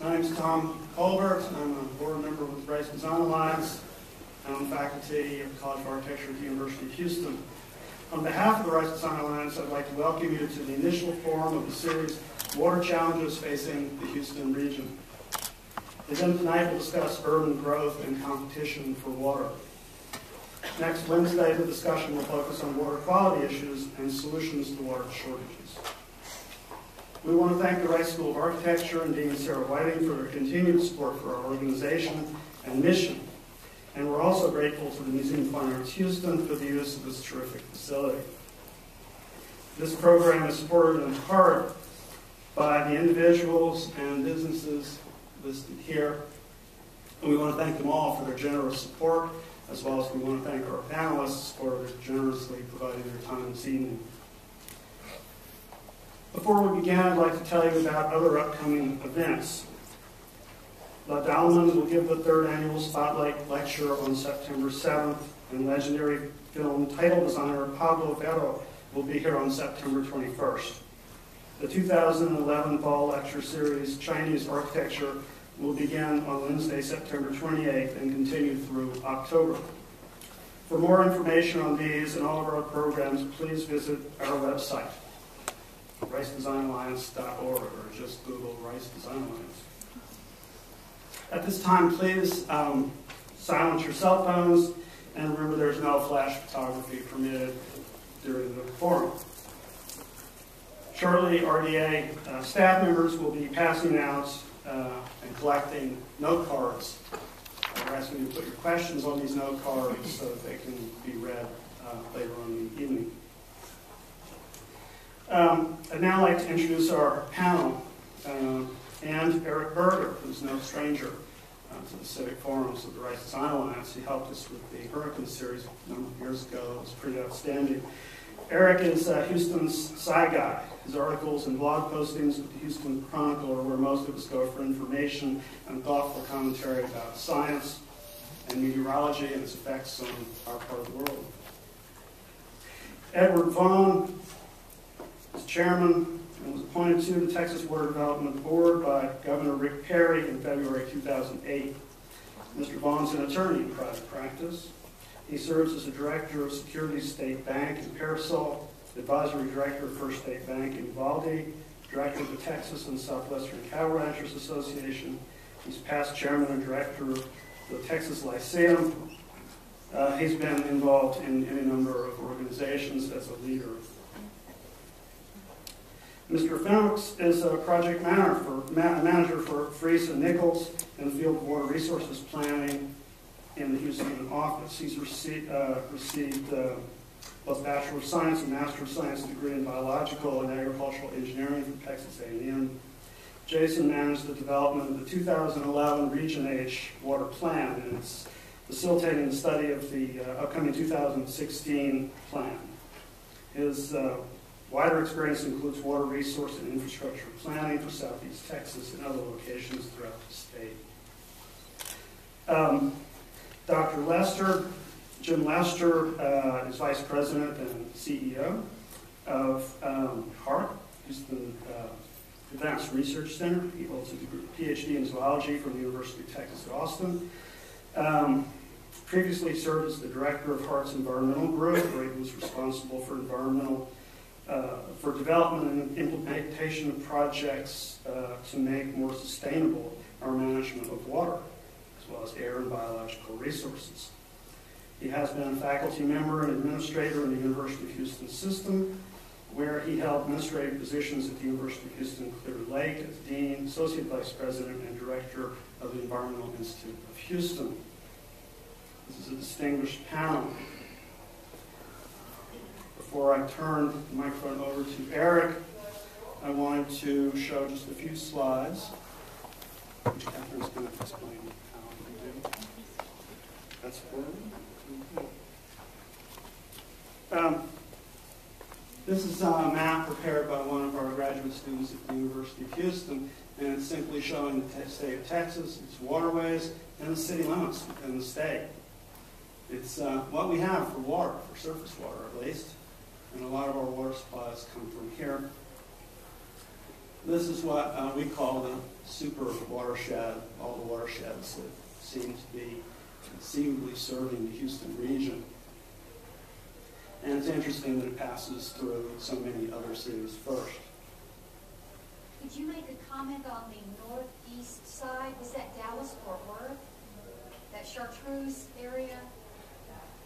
My name's Tom Colbert. I'm a board member with the Rice Design Alliance. I'm on faculty at the College of Architecture at the University of Houston. On behalf of the Rice Design Alliance, I'd like to welcome you to the initial forum of the series, Water Challenges Facing the Houston Region. The event tonight will discuss urban growth and competition for water. Next Wednesday, the discussion will focus on water quality issues and solutions to water shortages. We want to thank the Rice School of Architecture and Dean Sarah Whiting for their continued support for our organization and mission. And we're also grateful to the Museum of Fine Arts Houston for the use of this terrific facility. This program is supported in part by the individuals and businesses listed here. And we want to thank them all for their generous support, as well as we want to thank our panelists for generously providing their time this evening. Before we begin, I'd like to tell you about other upcoming events. La Dalman will give the third annual Spotlight Lecture on September 7th, and legendary film title designer Potable Water will be here on September 21st. The 2011 Fall Lecture Series, Chinese Architecture, will begin on Wednesday, September 28th, and continue through October. For more information on these and all of our programs, please visit our website, ricedesignalliance.org, or just Google Rice Design Alliance. At this time, please silence your cell phones, and remember there's no flash photography permitted during the forum. Shortly, RDA staff members will be passing out and collecting note cards. We're asking you to put your questions on these note cards so that they can be read later on in the evening. I'd now like to introduce our panel, and Eric Berger, who's no stranger to the civic forums of the Rice Design Alliance. He helped us with the Hurricane series a number of years ago. It was pretty outstanding. Eric is Houston's sci guy. His articles and blog postings with the Houston Chronicle are where most of us go for information and thoughtful commentary about science and meteorology and its effects on our part of the world. Edward Vaughan is chairman and was appointed to the Texas Water Development Board by Governor Rick Perry in February 2008. Mr. Vaughan's an attorney in private practice. He serves as the director of Securities State Bank in Parasol, advisory director of First State Bank in Uvalde, director of the Texas and Southwestern Cattle Ranchers Association. He's past chairman and director of the Texas Lyceum. He's been involved in any number of organizations as a leader. Mr. Afinowicz is a project manager for Freese and Nichols in the field of water resources planning in the Houston office. He's received both Bachelor of Science and Master of Science degree in Biological and Agricultural Engineering from Texas A&M. Jason managed the development of the 2011 Region H Water Plan, and it's facilitating the study of the upcoming 2016 plan. His wider experience includes water resource and infrastructure planning for Southeast Texas and other locations throughout the state. Dr. Jim Lester is Vice President and CEO of HARP, Houston Advanced Research Center. He holds a PhD in zoology from the University of Texas at Austin. Previously served as the director of HARP's environmental group, where he was responsible for for development and implementation of projects to make more sustainable our management of water, as well as air and biological resources. He has been a faculty member and administrator in the University of Houston system, where he held administrative positions at the University of Houston Clear Lake as Dean, Associate Vice President, and Director of the Environmental Institute of Houston. This is a distinguished panel. Before I turn the microphone over to Eric, I wanted to show just a few slides, which Catherine's going to explain how we do. That's forward. This is a map prepared by one of our graduate students at the University of Houston, and it's simply showing the state of Texas, its waterways, and the city limits within the state. It's what we have for water, for surface water at least, and a lot of our water supplies come from here. This is what we call the super watershed, all the watersheds that seem to be conceivably serving the Houston region. And it's interesting that it passes through so many other cities first. Could you make a comment on the northeast side? Was that Dallas-Fort Worth? That Chartreuse area?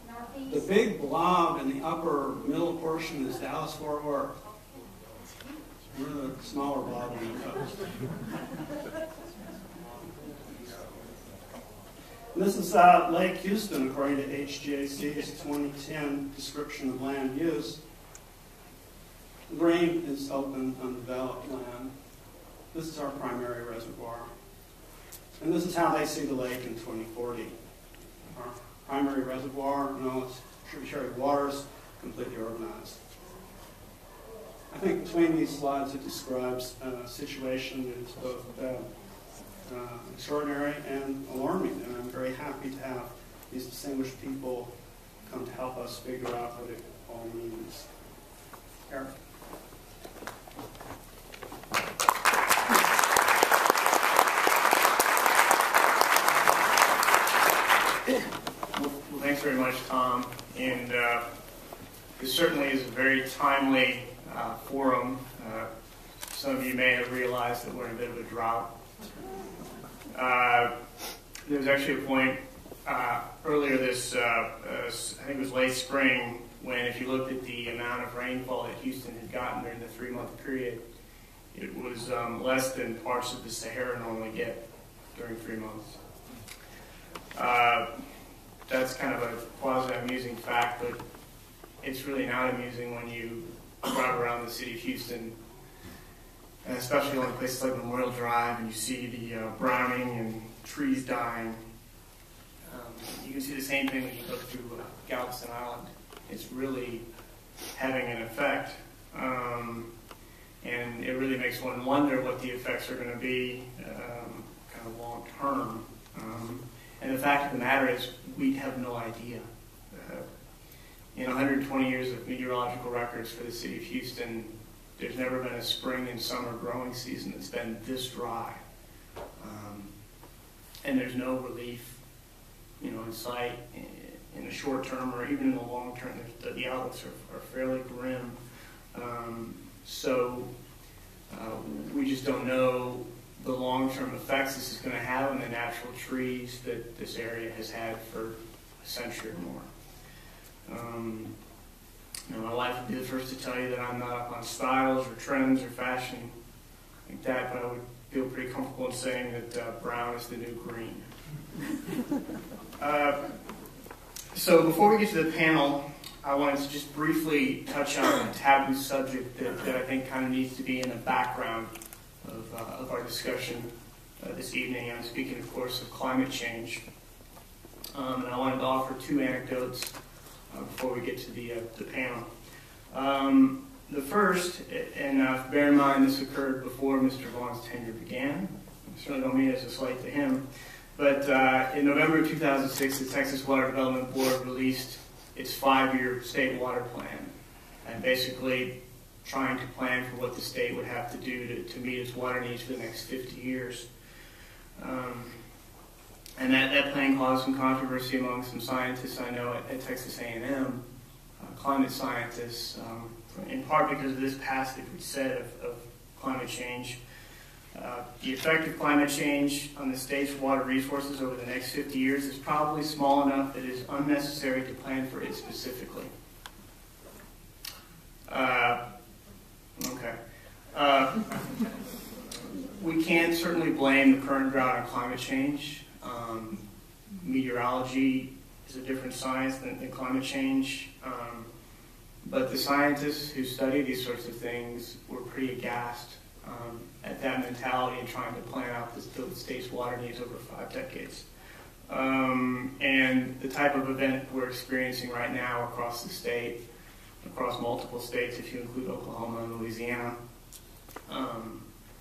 Northeast? The big blob in the upper middle portion is Dallas-Fort Worth. We're the smaller blob on the coast. And this is Lake Houston, according to HGAC's 2010 description of land use. The green is open, undeveloped land. This is our primary reservoir. And this is how they see the lake in 2040. Our primary reservoir and all its tributary waters completely urbanized. I think between these slides it describes a situation that is both extraordinary and alarming, and I'm very happy to have these distinguished people come to help us figure out what it all means. Eric? Well, thanks very much, Tom. And this certainly is a very timely forum. Some of you may have realized that we're in a bit of a drought. There was actually a point earlier this, I think it was late spring, when if you looked at the amount of rainfall that Houston had gotten during the 3-month period, it was less than parts of the Sahara normally get during 3 months. That's kind of a quasi-amusing fact, but it's really not amusing when you drive around the city of Houston, and especially on places like Memorial Drive, and you see the browning and trees dying. You can see the same thing when you go through Galveston Island. It's really having an effect, and it really makes one wonder what the effects are going to be kind of long term. And the fact of the matter is, we have no idea. In 120 years of meteorological records for the city of Houston, there's never been a spring and summer growing season that's been this dry. And there's no relief, in sight in the short term or even in the long term. The outlooks are fairly grim. So we just don't know the long-term effects this is going to have on the natural trees that this area has had for a century or more. My wife would be the first to tell you that I'm not up on styles or trends or fashion like that, but I would feel pretty comfortable in saying that brown is the new green. So before we get to the panel, I wanted to just briefly touch on a taboo subject that I think kind of needs to be in the background of our discussion this evening. I'm speaking, of course, of climate change. And I wanted to offer 2 anecdotes before we get to the panel. The first, and bear in mind this occurred before Mr. Vaughan's tenure began. I certainly don't mean it as a slight to him. But in November of 2006, the Texas Water Development Board released its 5-year state water plan, and basically trying to plan for what the state would have to do to meet its water needs for the next 50 years. And that plan caused some controversy among some scientists I know at Texas A&M, climate scientists, in part because of this passage we said of climate change. The effect of climate change on the state's water resources over the next 50 years is probably small enough that it is unnecessary to plan for it specifically. We can't certainly blame the current drought on climate change. Meteorology is a different science than climate change. But the scientists who study these sorts of things were pretty aghast at that mentality and trying to plan out the state's water needs over 5 decades. And the type of event we're experiencing right now across the state, across multiple states, if you include Oklahoma and Louisiana,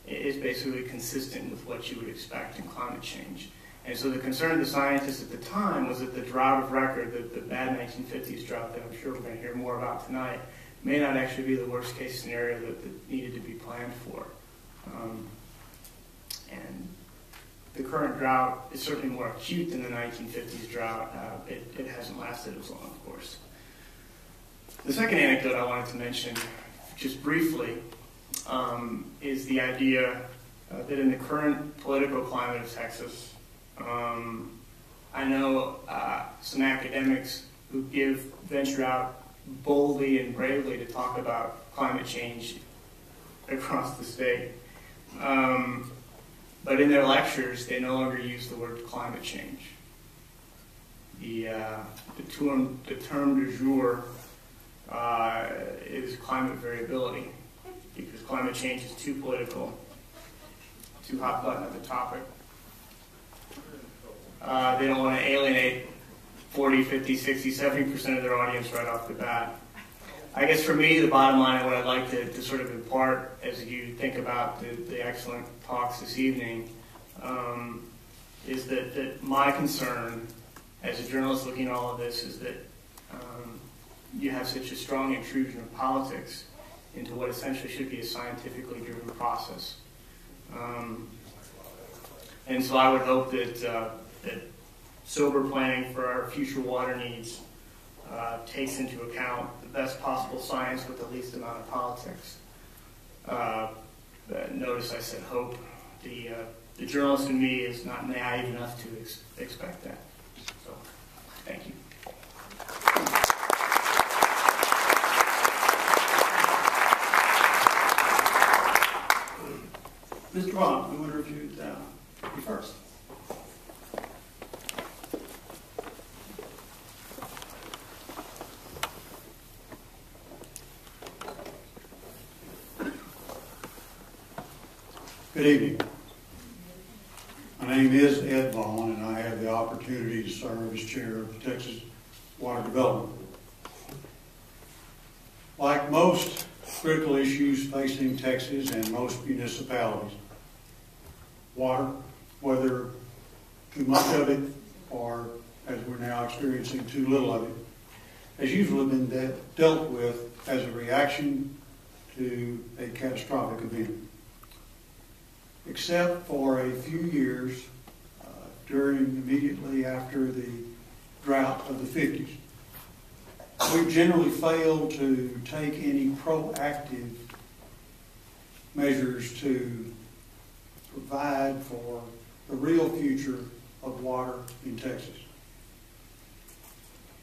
is basically consistent with what you would expect in climate change. And so the concern of the scientists at the time was that the drought of record, the bad 1950s drought that I'm sure we're going to hear more about tonight, may not actually be the worst case scenario that needed to be planned for. And the current drought is certainly more acute than the 1950s drought. It hasn't lasted as long, of course. The second anecdote I wanted to mention, just briefly, is the idea that in the current political climate of Texas, I know some academics who venture out boldly and bravely to talk about climate change across the state. But in their lectures, they no longer use the word climate change. The term du jour is climate variability, because climate change is too political, too hot button of a topic. They don't want to alienate 40, 50, 60, 70% of their audience right off the bat. I guess for me, the bottom line, and what I'd like to sort of impart as you think about the excellent talks this evening, is that my concern as a journalist looking at all of this is that you have such a strong intrusion of politics into what essentially should be a scientifically driven process. And so I would hope that sober planning for our future water needs takes into account the best possible science with the least amount of politics. Notice I said hope. The journalist in me is not naive enough to expect that. So, thank you. Mr. Vaughan, we wonder if you'd be first. Good evening. My name is Ed Vaughan, and I have the opportunity to serve as chair of the Texas Water Development Board. Like most critical issues facing Texas and most municipalities, water, whether too much of it or, as we're now experiencing, too little of it, has usually been dealt with as a reaction to a catastrophic event. Except for a few years immediately after the drought of the 50s. We've generally failed to take any proactive measures to provide for the real future of water in Texas.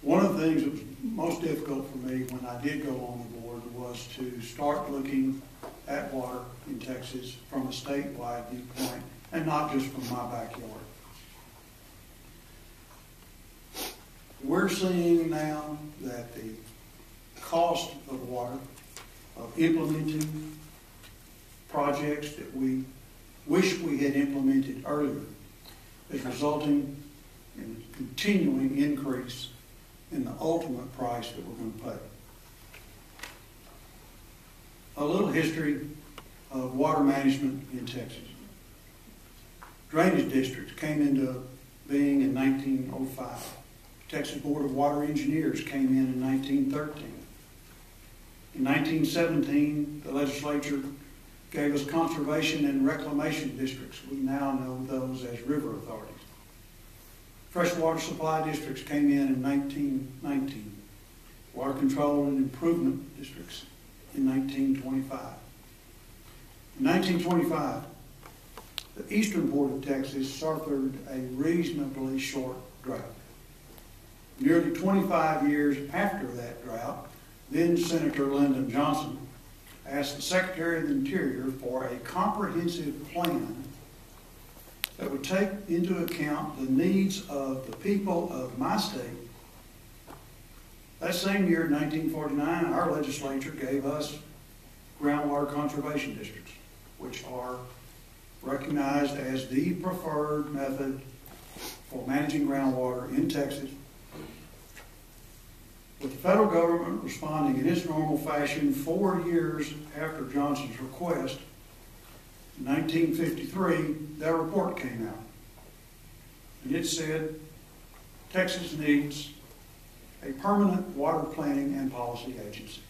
One of the things that was most difficult for me when I did go on the board was to start looking at water in Texas from a statewide viewpoint and not just from my backyard. We're seeing now that the cost of water, of implementing projects that we wish we had implemented earlier, is resulting in a continuing increase in the ultimate price that we're going to pay. A little history of water management in Texas. Drainage districts came into being in 1905. Texas Board of Water Engineers came in 1913. In 1917, the legislature gave us conservation and reclamation districts. We now know those as river authorities. Freshwater supply districts came in 1919. Water control and improvement districts in 1925. In 1925, the eastern part of Texas suffered a reasonably short drought. Nearly 25 years after that drought, then Senator Lyndon Johnson asked the Secretary of the Interior for a comprehensive plan that would take into account the needs of the people of my state. That same year, in 1949, our legislature gave us groundwater conservation districts, which are recognized as the preferred method for managing groundwater in Texas. With the federal government responding in its normal fashion 4 years after Johnson's request, in 1953, their report came out. And it said, Texas needs a permanent water planning and policy agency.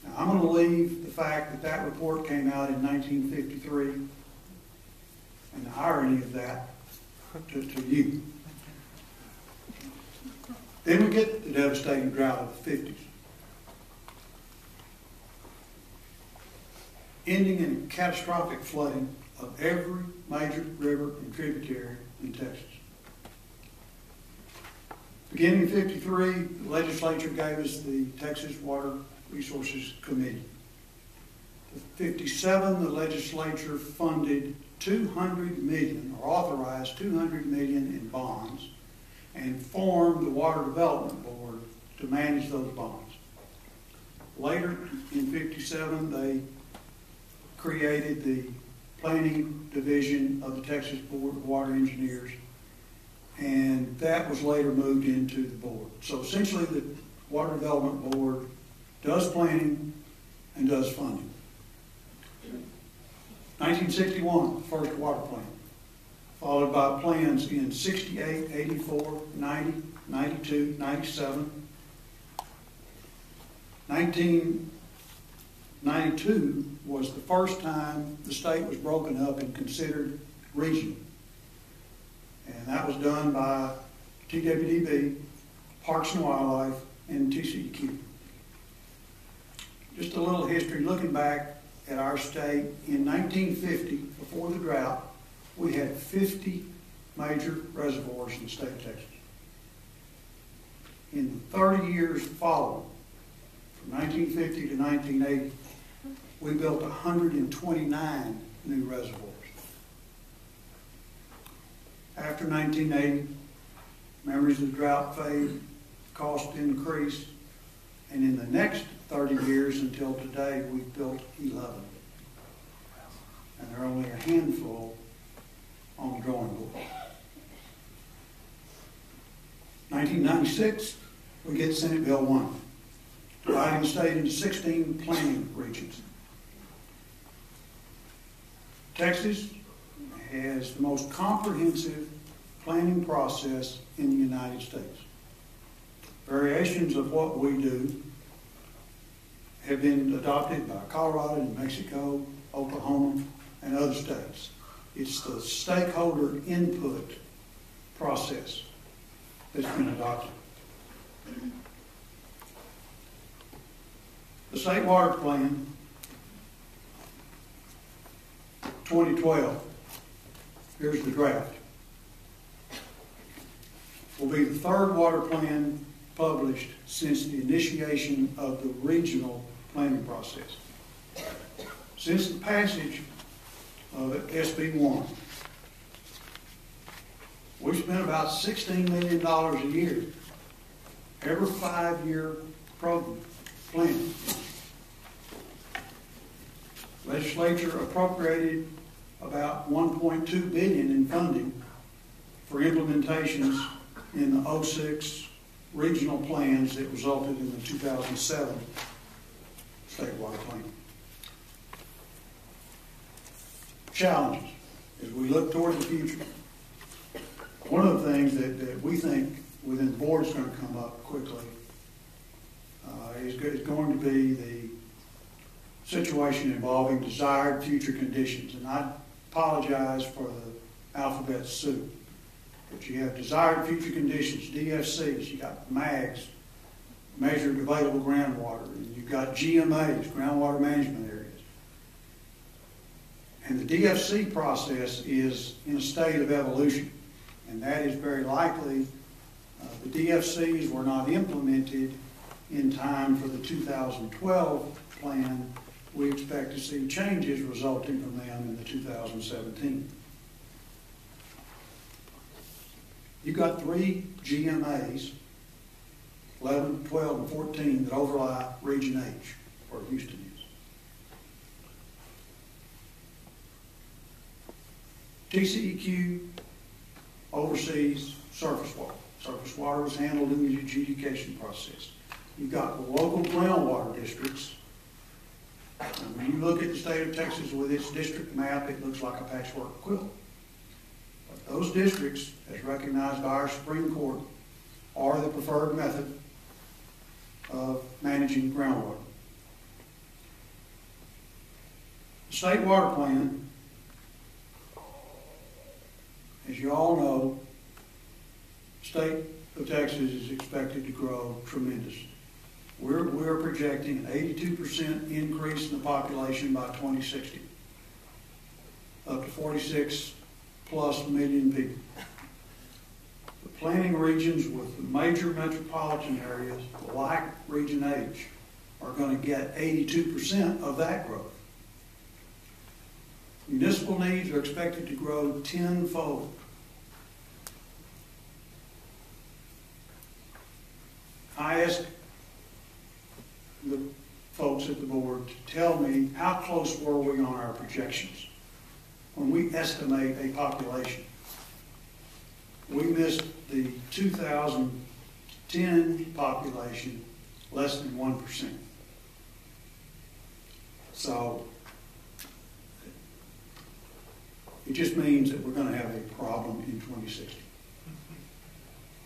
Now, I'm going to leave the fact that that report came out in 1953 and the irony of that to you. Then we get the devastating drought of the 50s, ending in catastrophic flooding of every major river and tributary in Texas. Beginning in 53, the legislature gave us the Texas Water Resources Committee. In 57, the legislature funded $200 million, or authorized $200 million in bonds, and formed the Water Development Board to manage those bonds. Later, in 57, they created the Planning Division of the Texas Board of Water Engineers, and that was later moved into the board. So essentially, the Water Development Board does planning and does funding. 1961, the first water plan, followed by plans in 68, 84, 90, 92, 97. 1992 was the first time the state was broken up and considered regional. And that was done by TWDB, Parks and Wildlife, and TCEQ. Just a little history, looking back at our state, in 1950, before the drought, we had 50 major reservoirs in the state of Texas. In the 30 years following, from 1950 to 1980, we built 129 new reservoirs. After 1980, memories of the drought fade, cost increase, and in the next 30 years until today, we've built 11. And there are only a handful on the drawing board. 1996, we get Senate Bill 1, dividing the state into 16 planning regions. Texas has the most comprehensive planning process in the United States. Variations of what we do have been adopted by Colorado, New Mexico, Oklahoma, and other states. It's the stakeholder input process that's been adopted. The State Water Plan 2012, here's the draft, will be the third water plan published since the initiation of the regional planning process. Since the passage of SB 1, we spent about $16 million a year, every 5-year program plan. Legislature appropriated about $1.2 billion in funding for implementations in the 06 regional plans that resulted in the 2007 state water plan. Challenges as we look toward the future. One of the things that we think within the board is going to come up quickly is going to be the situation involving desired future conditions. And I apologize for the alphabet soup. But you have desired future conditions, DFCs, you got MAGs, measured available groundwater, and you've got GMAs, groundwater management areas. And the DFC process is in a state of evolution, and that is very likely the DFCs were not implemented in time for the 2012 plan. We expect to see changes resulting from them in the 2017. You've got 3 GMAs, 11, 12, and 14, that overlie Region H, where Houston is. TCEQ oversees surface water. Surface water is handled in the adjudication process. You've got the local groundwater districts. And when you look at the state of Texas with its district map, it looks like a patchwork quilt. But those districts, as recognized by our Supreme Court, are the preferred method of managing groundwater. state water plan, as you all know, the state of Texas is expected to grow tremendously. We're projecting an 82% increase in the population by 2060, up to 46 plus million people. The planning regions with the major metropolitan areas, like Region H, are going to get 82% of that growth. Municipal needs are expected to grow tenfold. I asked the folks at the board to tell me how close were we on our projections when we estimate a population. We missed the 2010 population less than 1%. So it just means that we're going to have a problem in 2060.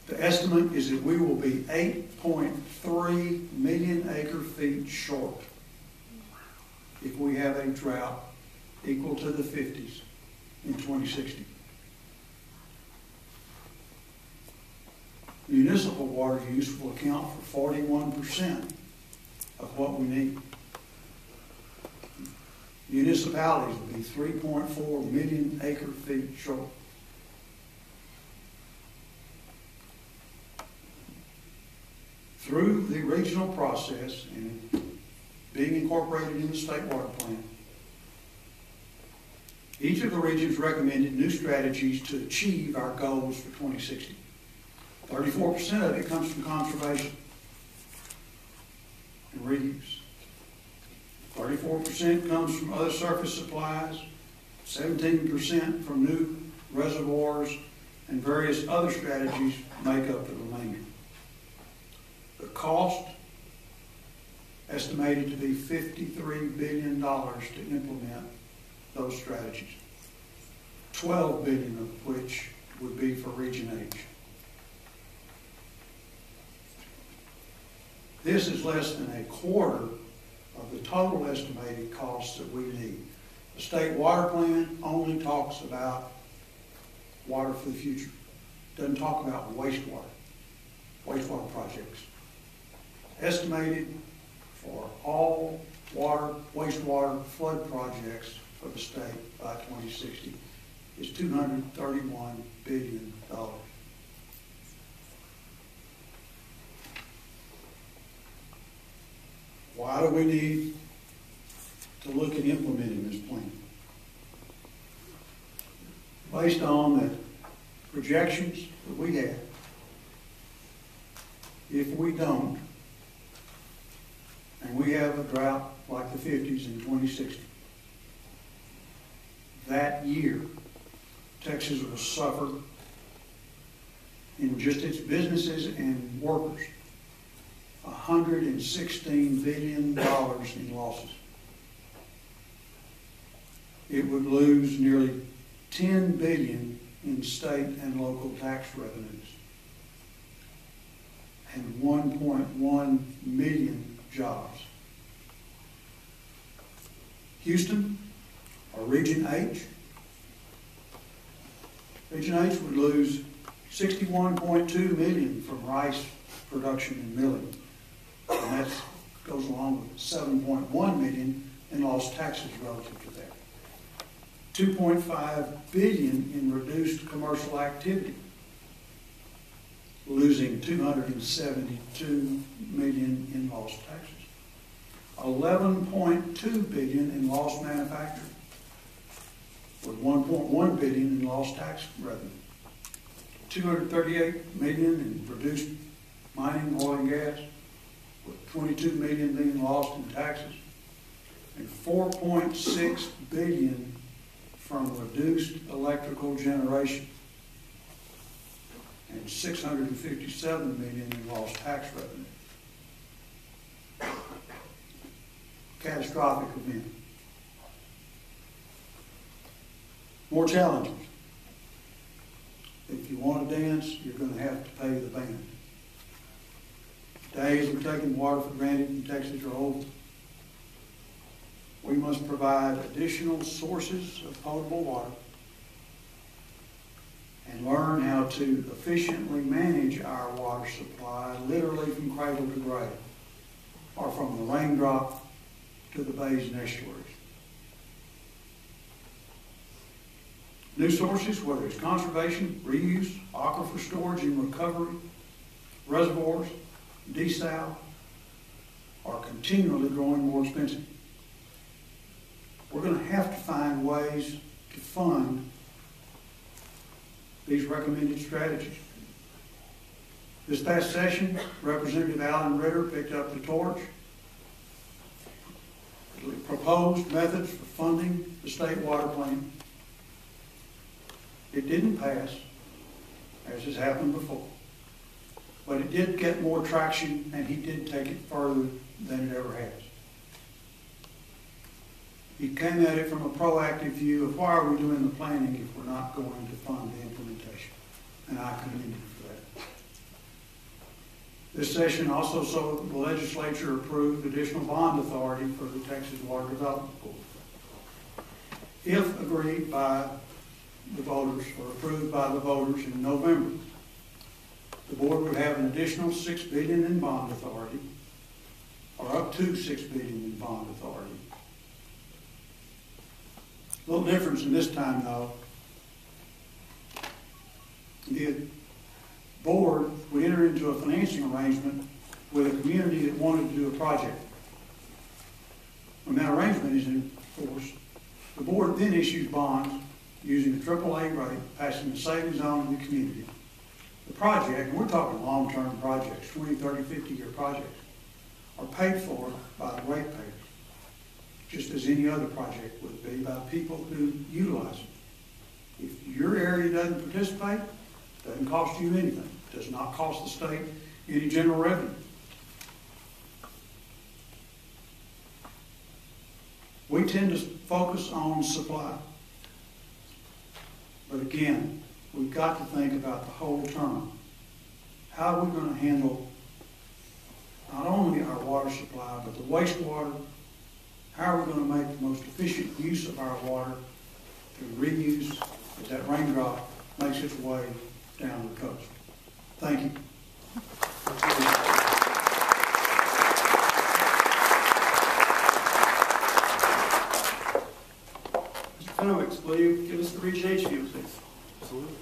The estimate is that we will be 8.3 million acre feet short if we have a drought equal to the 50s in 2060. Municipal water use will account for 41% of what we need. Municipalities will be 3.4 million acre feet short. Through the regional process and being incorporated in the state water plan, each of the regions recommended new strategies to achieve our goals for 2060. 34% of it comes from conservation and reuse. 34% comes from other surface supplies, 17% from new reservoirs, and various other strategies make up the remainder. The cost estimated to be $53 billion to implement those strategies, $12 billion of which would be for Region H. This is less than a quarter of the total estimated costs that we need. The state water plan only talks about water for the future. It doesn't talk about wastewater projects. Estimated for all water, wastewater, flood projects for the state by 2060 is $231 billion. Why do we need to look at implementing this plan? Based on the projections that we have, if we don't, and we have a drought like the 50s in 2060, that year, Texas will suffer in just its businesses and workers $116 billion in losses. It would lose nearly $10 billion in state and local tax revenues and 1.1 million jobs. Houston, or Region H, Region H would lose $61.2 million from rice production and milling. And that goes along with $7.1 million in lost taxes relative to that. $2.5 billion in reduced commercial activity, losing $272 million in lost taxes. $11.2 billion in lost manufacturing, with $1.1 billion in lost tax revenue. $238 million in reduced mining, oil and gas, with $22 million being lost in taxes, and $4.6 billion from reduced electrical generation, and $657 million in lost tax revenue. Catastrophic event. More challenges. If you want to dance, you're going to have to pay the band. Days we're taking water for granted in Texas are over. we must provide additional sources of potable water and learn how to efficiently manage our water supply, literally from cradle to grave, or from the raindrop to the bays and estuaries. New sources, whether it's conservation, reuse, aquifer storage and recovery, reservoirs, desal, are continually growing more expensive. We're going to have to find ways to fund these recommended strategies. This past session, Representative Alan Ritter picked up the torch, proposed methods for funding the state water plan. It didn't pass, as has happened before, but it did get more traction, and he did take it further than it ever has. He came at it from a proactive view of why are we doing the planning if we're not going to fund the implementation, and I commend him for that. This session also saw the legislature approve additional bond authority for the Texas Water Development Board. If agreed by the voters, or approved by the voters in November, the board would have an additional $6 billion in bond authority, or up to $6 billion in bond authority. A little difference in this time, though. The board would enter into a financing arrangement with a community that wanted to do a project. When that arrangement is in force, the board then issues bonds using the AAA rate, passing the savings on to the community. The project, and we're talking long-term projects, 20, 30, 50-year projects, are paid for by the ratepayers, just as any other project would be by people who utilize it. If your area doesn't participate, it doesn't cost you anything. It does not cost the state any general revenue. We tend to focus on supply. But again, we've got to think about the whole term. How are we going to handle not only our water supply, but the wastewater? How are we going to make the most efficient use of our water through reuse as that raindrop makes its way down the coast? Thank you. Mr. Afinowicz, will you give us the Region H view, please? Absolutely.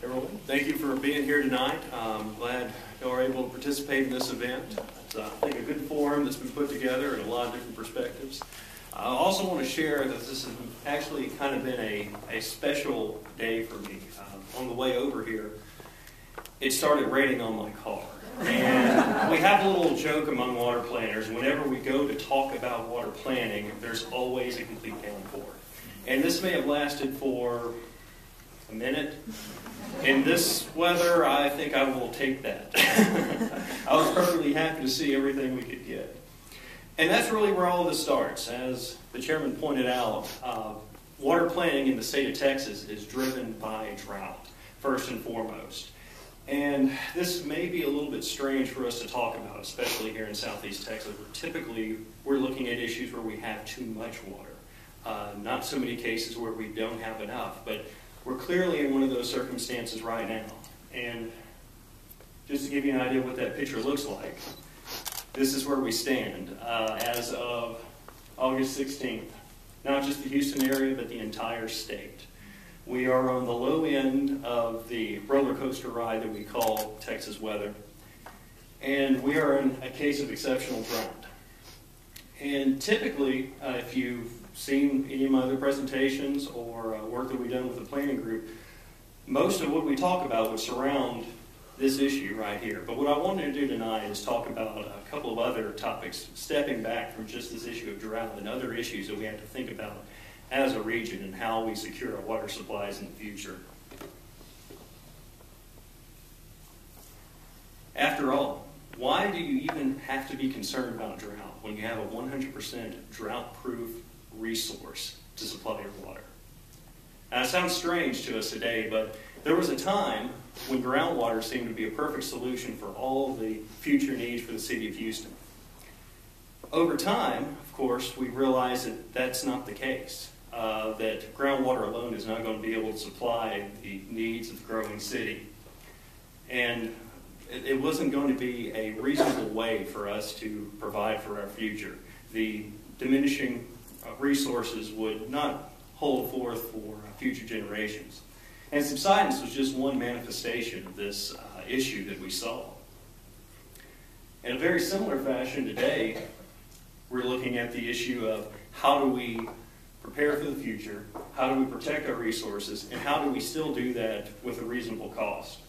Everyone, thank you for being here tonight. I'm glad you are able to participate in this event. It's, I think, a good forum that's been put together in a lot of different perspectives. I also want to share that this has actually kind of been a special day for me. On the way over here, it started raining on my car. And we have a little joke among water planners. Whenever we go to talk about water planning, there's always a complete downpour. And this may have lasted for a minute. In this weather, I think I will take that. I was perfectly happy to see everything we could get. And that's really where all of this starts. As the chairman pointed out, water planning in the state of Texas is driven by drought, first and foremost. And this may be a little bit strange for us to talk about, especially here in Southeast Texas, where typically we're looking at issues where we have too much water. Not so many cases where we don't have enough, but we're clearly in one of those circumstances right now. And just to give you an idea of what that picture looks like, this is where we stand as of August 16th. Not just the Houston area, but the entire state. We are on the low end of the roller coaster ride that we call Texas weather. And we are in a case of exceptional drought. And typically, if you've seen any of my other presentations or work that we've done with the planning group, most of what we talk about would surround this issue right here. But what I wanted to do tonight is talk about a couple of other topics, stepping back from just this issue of drought and other issues that we have to think about as a region and how we secure our water supplies in the future. After all, why do you even have to be concerned about drought when you have a 100% drought-proof resource to supply your water? Now, it sounds strange to us today, but There was a time when groundwater seemed to be a perfect solution for all the future needs for the city of Houston. Over time, of course, we realized that that's not the case, that groundwater alone is not going to be able to supply the needs of the growing city. And it wasn't going to be a reasonable way for us to provide for our future. The diminishing resources would not hold forth for future generations. And subsidence was just one manifestation of this issue that we saw. In a very similar fashion today, we're looking at the issue of how do we prepare for the future, how do we protect our resources, and how do we still do that with a reasonable cost.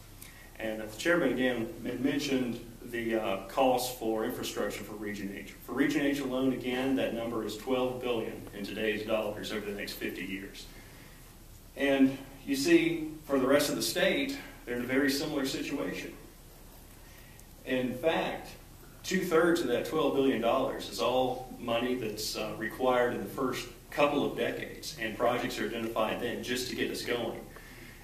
And the chairman again mentioned the cost for infrastructure for Region H. For Region H alone, again, that number is $12 billion in today's dollars over the next 50 years. And you see, for the rest of the state, they're in a very similar situation. In fact, 2/3 of that $12 billion is all money that's required in the first couple of decades, and projects are identified then just to get us going.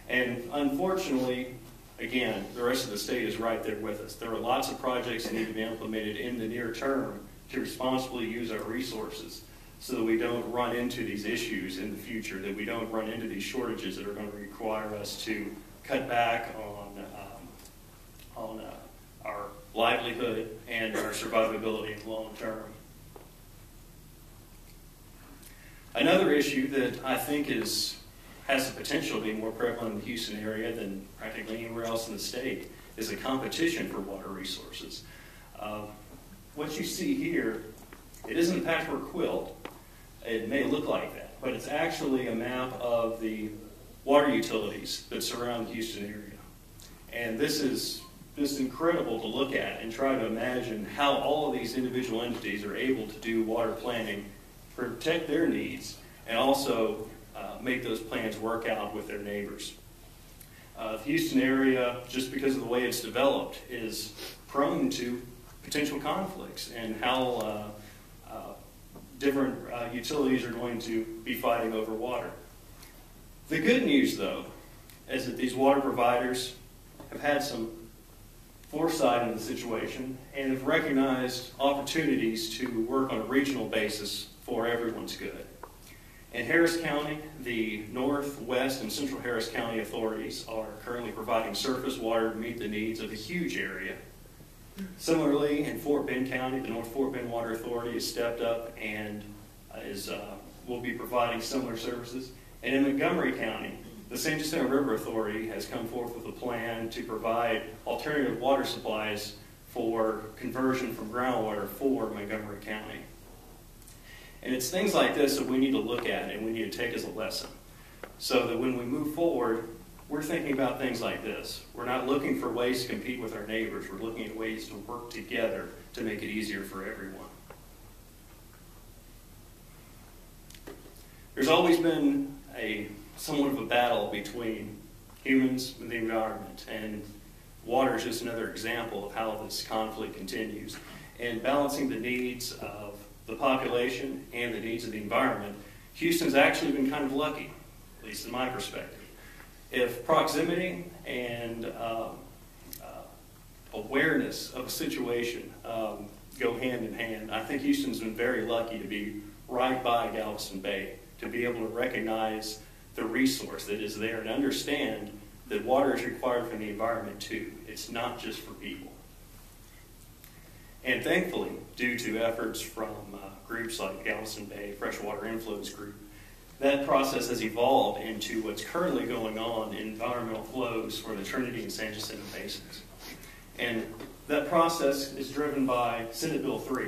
And unfortunately, again, the rest of the state is right there with us. There are lots of projects that need to be implemented in the near term to responsibly use our resources so that we don't run into these issues in the future, that we don't run into these shortages that are going to require us to cut back on our livelihood and our survivability in the long term. Another issue that I think has the potential to be more prevalent in the Houston area than practically anywhere else in the state is a competition for water resources. What you see here, it isn't a patchwork quilt. It may look like that, but it's actually a map of the water utilities that surround the Houston area. And this is just incredible to look at and try to imagine how all of these individual entities are able to do water planning, protect their needs, and also make those plans work out with their neighbors. The Houston area, just because of the way it's developed, is prone to potential conflicts and how different utilities are going to be fighting over water. The good news, though, is that these water providers have had some foresight in the situation and have recognized opportunities to work on a regional basis for everyone's good. In Harris County, the North, West, and Central Harris County authorities are currently providing surface water to meet the needs of a huge area. Similarly, in Fort Bend County, the North Fort Bend Water Authority has stepped up and will be providing similar services. And in Montgomery County, the San Jacinto River Authority has come forth with a plan to provide alternative water supplies for conversion from groundwater for Montgomery County. And it's things like this that we need to look at and we need to take as a lesson, so that when we move forward, we're thinking about things like this. We're not looking for ways to compete with our neighbors. We're looking at ways to work together to make it easier for everyone. There's always been somewhat of a battle between humans and the environment, and water is just another example of how this conflict continues. And balancing the needs of the population and the needs of the environment, Houston's actually been kind of lucky, at least in my perspective. If proximity and awareness of a situation go hand in hand, I think Houston's been very lucky to be right by Galveston Bay, to be able to recognize the resource that is there and understand that water is required for the environment too. It's not just for people. And thankfully, due to efforts from groups like Galveston Bay Freshwater Influence Group, that process has evolved into what's currently going on in environmental flows for the Trinity and San Jacinto basins. And that process is driven by Senate Bill 3,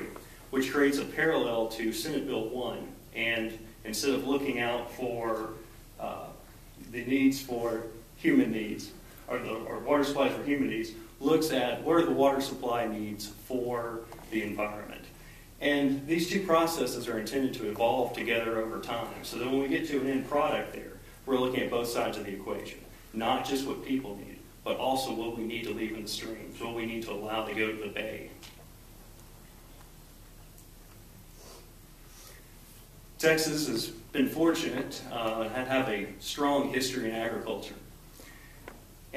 which creates a parallel to Senate Bill 1. And instead of looking out for the needs for human needs, or water supplies for human needs, looks at what are the water supply needs for the environment. And these two processes are intended to evolve together over time, so that when we get to an end product there, we're looking at both sides of the equation. Not just what people need, but also what we need to leave in the streams, what we need to allow to go to the bay. Texas has been fortunate and have a strong history in agriculture.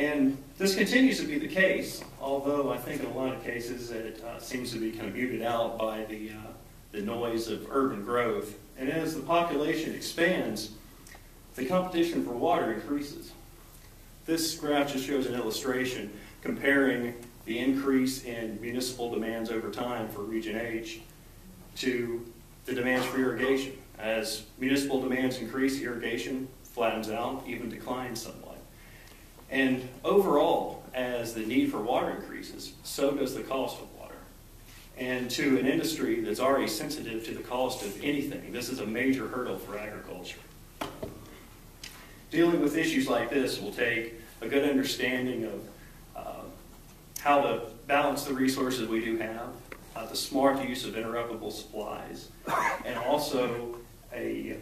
And this continues to be the case, although I think in a lot of cases it seems to be kind of muted out by the noise of urban growth. And as the population expands, the competition for water increases. This graph just shows an illustration comparing the increase in municipal demands over time for Region H to the demands for irrigation. As municipal demands increase, irrigation flattens out, even declines somewhat. And overall, as the need for water increases, so does the cost of water. And to an industry that's already sensitive to the cost of anything, this is a major hurdle for agriculture. Dealing with issues like this will take a good understanding of how to balance the resources we do have, the smart use of interruptible supplies, and also the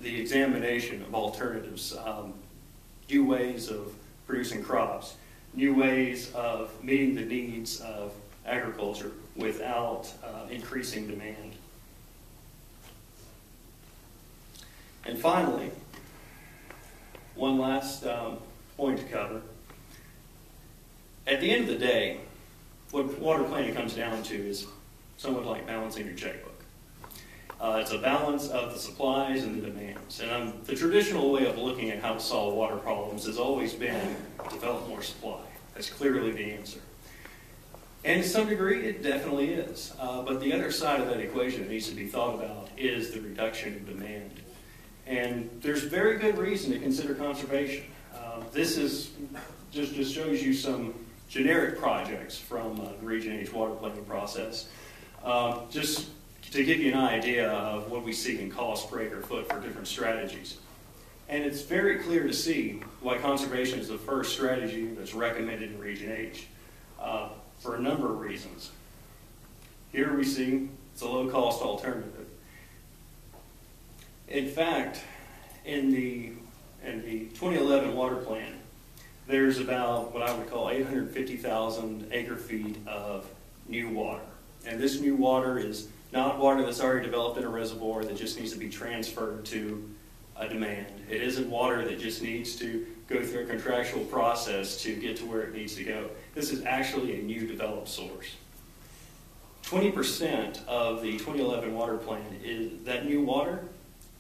examination of alternatives, new ways of producing crops, new ways of meeting the needs of agriculture without increasing demand. And finally, one last point to cover. At the end of the day, what water planning comes down to is somewhat like balancing your checkbook. It's a balance of the supplies and the demands. And the traditional way of looking at how to solve water problems has always been develop more supply. That's clearly the answer. And to some degree, it definitely is. But the other side of that equation that needs to be thought about is the reduction of demand. And there's very good reason to consider conservation. This is just shows you some generic projects from the Region H water planning process. Just to give you an idea of what we see in cost per acre foot for different strategies. And it's very clear to see why conservation is the first strategy that's recommended in Region H for a number of reasons. Here we see it's a low-cost alternative. In fact, in the 2011 water plan, there's about what I would call 850,000 acre-feet of new water. And this new water is not water that's already developed in a reservoir that just needs to be transferred to a demand. It isn't water that just needs to go through a contractual process to get to where it needs to go. This is actually a new developed source. 20% of the 2011 water plan, that new water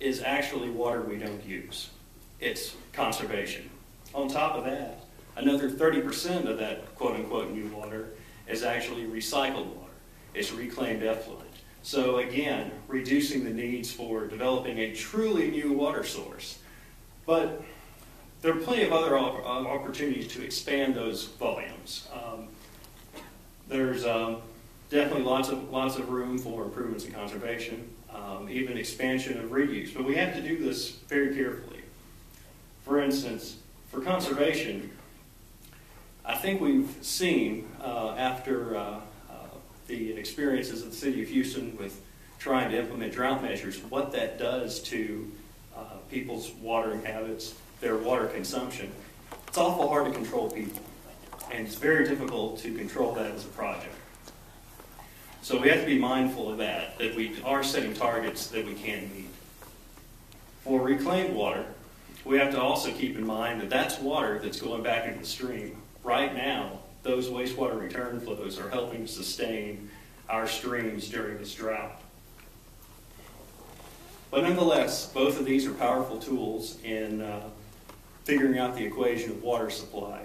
is actually water we don't use. It's conservation. On top of that, another 30% of that quote-unquote new water is actually recycled water. It's reclaimed effluent. So again, reducing the needs for developing a truly new water source. But there are plenty of other opportunities to expand those volumes. There's definitely lots of room for improvements in conservation, even expansion of reuse. But we have to do this very carefully. For instance, for conservation, I think we've seen after the experiences of the city of Houston with trying to implement drought measures, what that does to people's watering habits, their water consumption. It's awful hard to control people, and it's very difficult to control that as a project. So we have to be mindful of that we are setting targets that we can meet. For reclaimed water, we have to also keep in mind that that's water that's going back into the stream. Right now, those wastewater return flows are helping to sustain our streams during this drought. But nonetheless, both of these are powerful tools in figuring out the equation of water supply.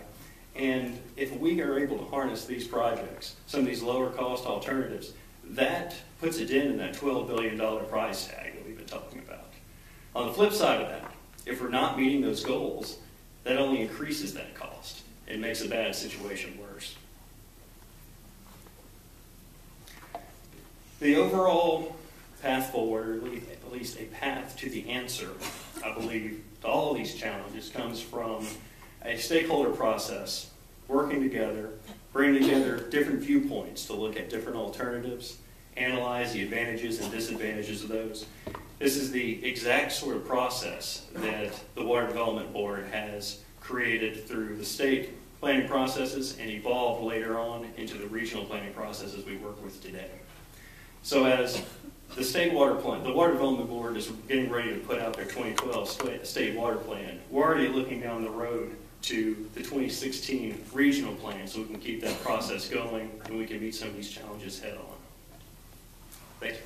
And if we are able to harness these projects, some of these lower cost alternatives, that puts a dent in that $12 billion price tag that we've been talking about. On the flip side of that, if we're not meeting those goals, that only increases that cost and makes a bad situation worse. The overall path forward, or at least a path to the answer, I believe, to all of these challenges comes from a stakeholder process, working together, bringing together different viewpoints to look at different alternatives, analyze the advantages and disadvantages of those. This is the exact sort of process that the Water Development Board has created through the state planning processes and evolved later on into the regional planning processes we work with today. So as the state water plan, the Water Development Board is getting ready to put out their 2012 state water plan. We're already looking down the road to the 2016 regional plan so we can keep that process going and we can meet some of these challenges head on. Thank you.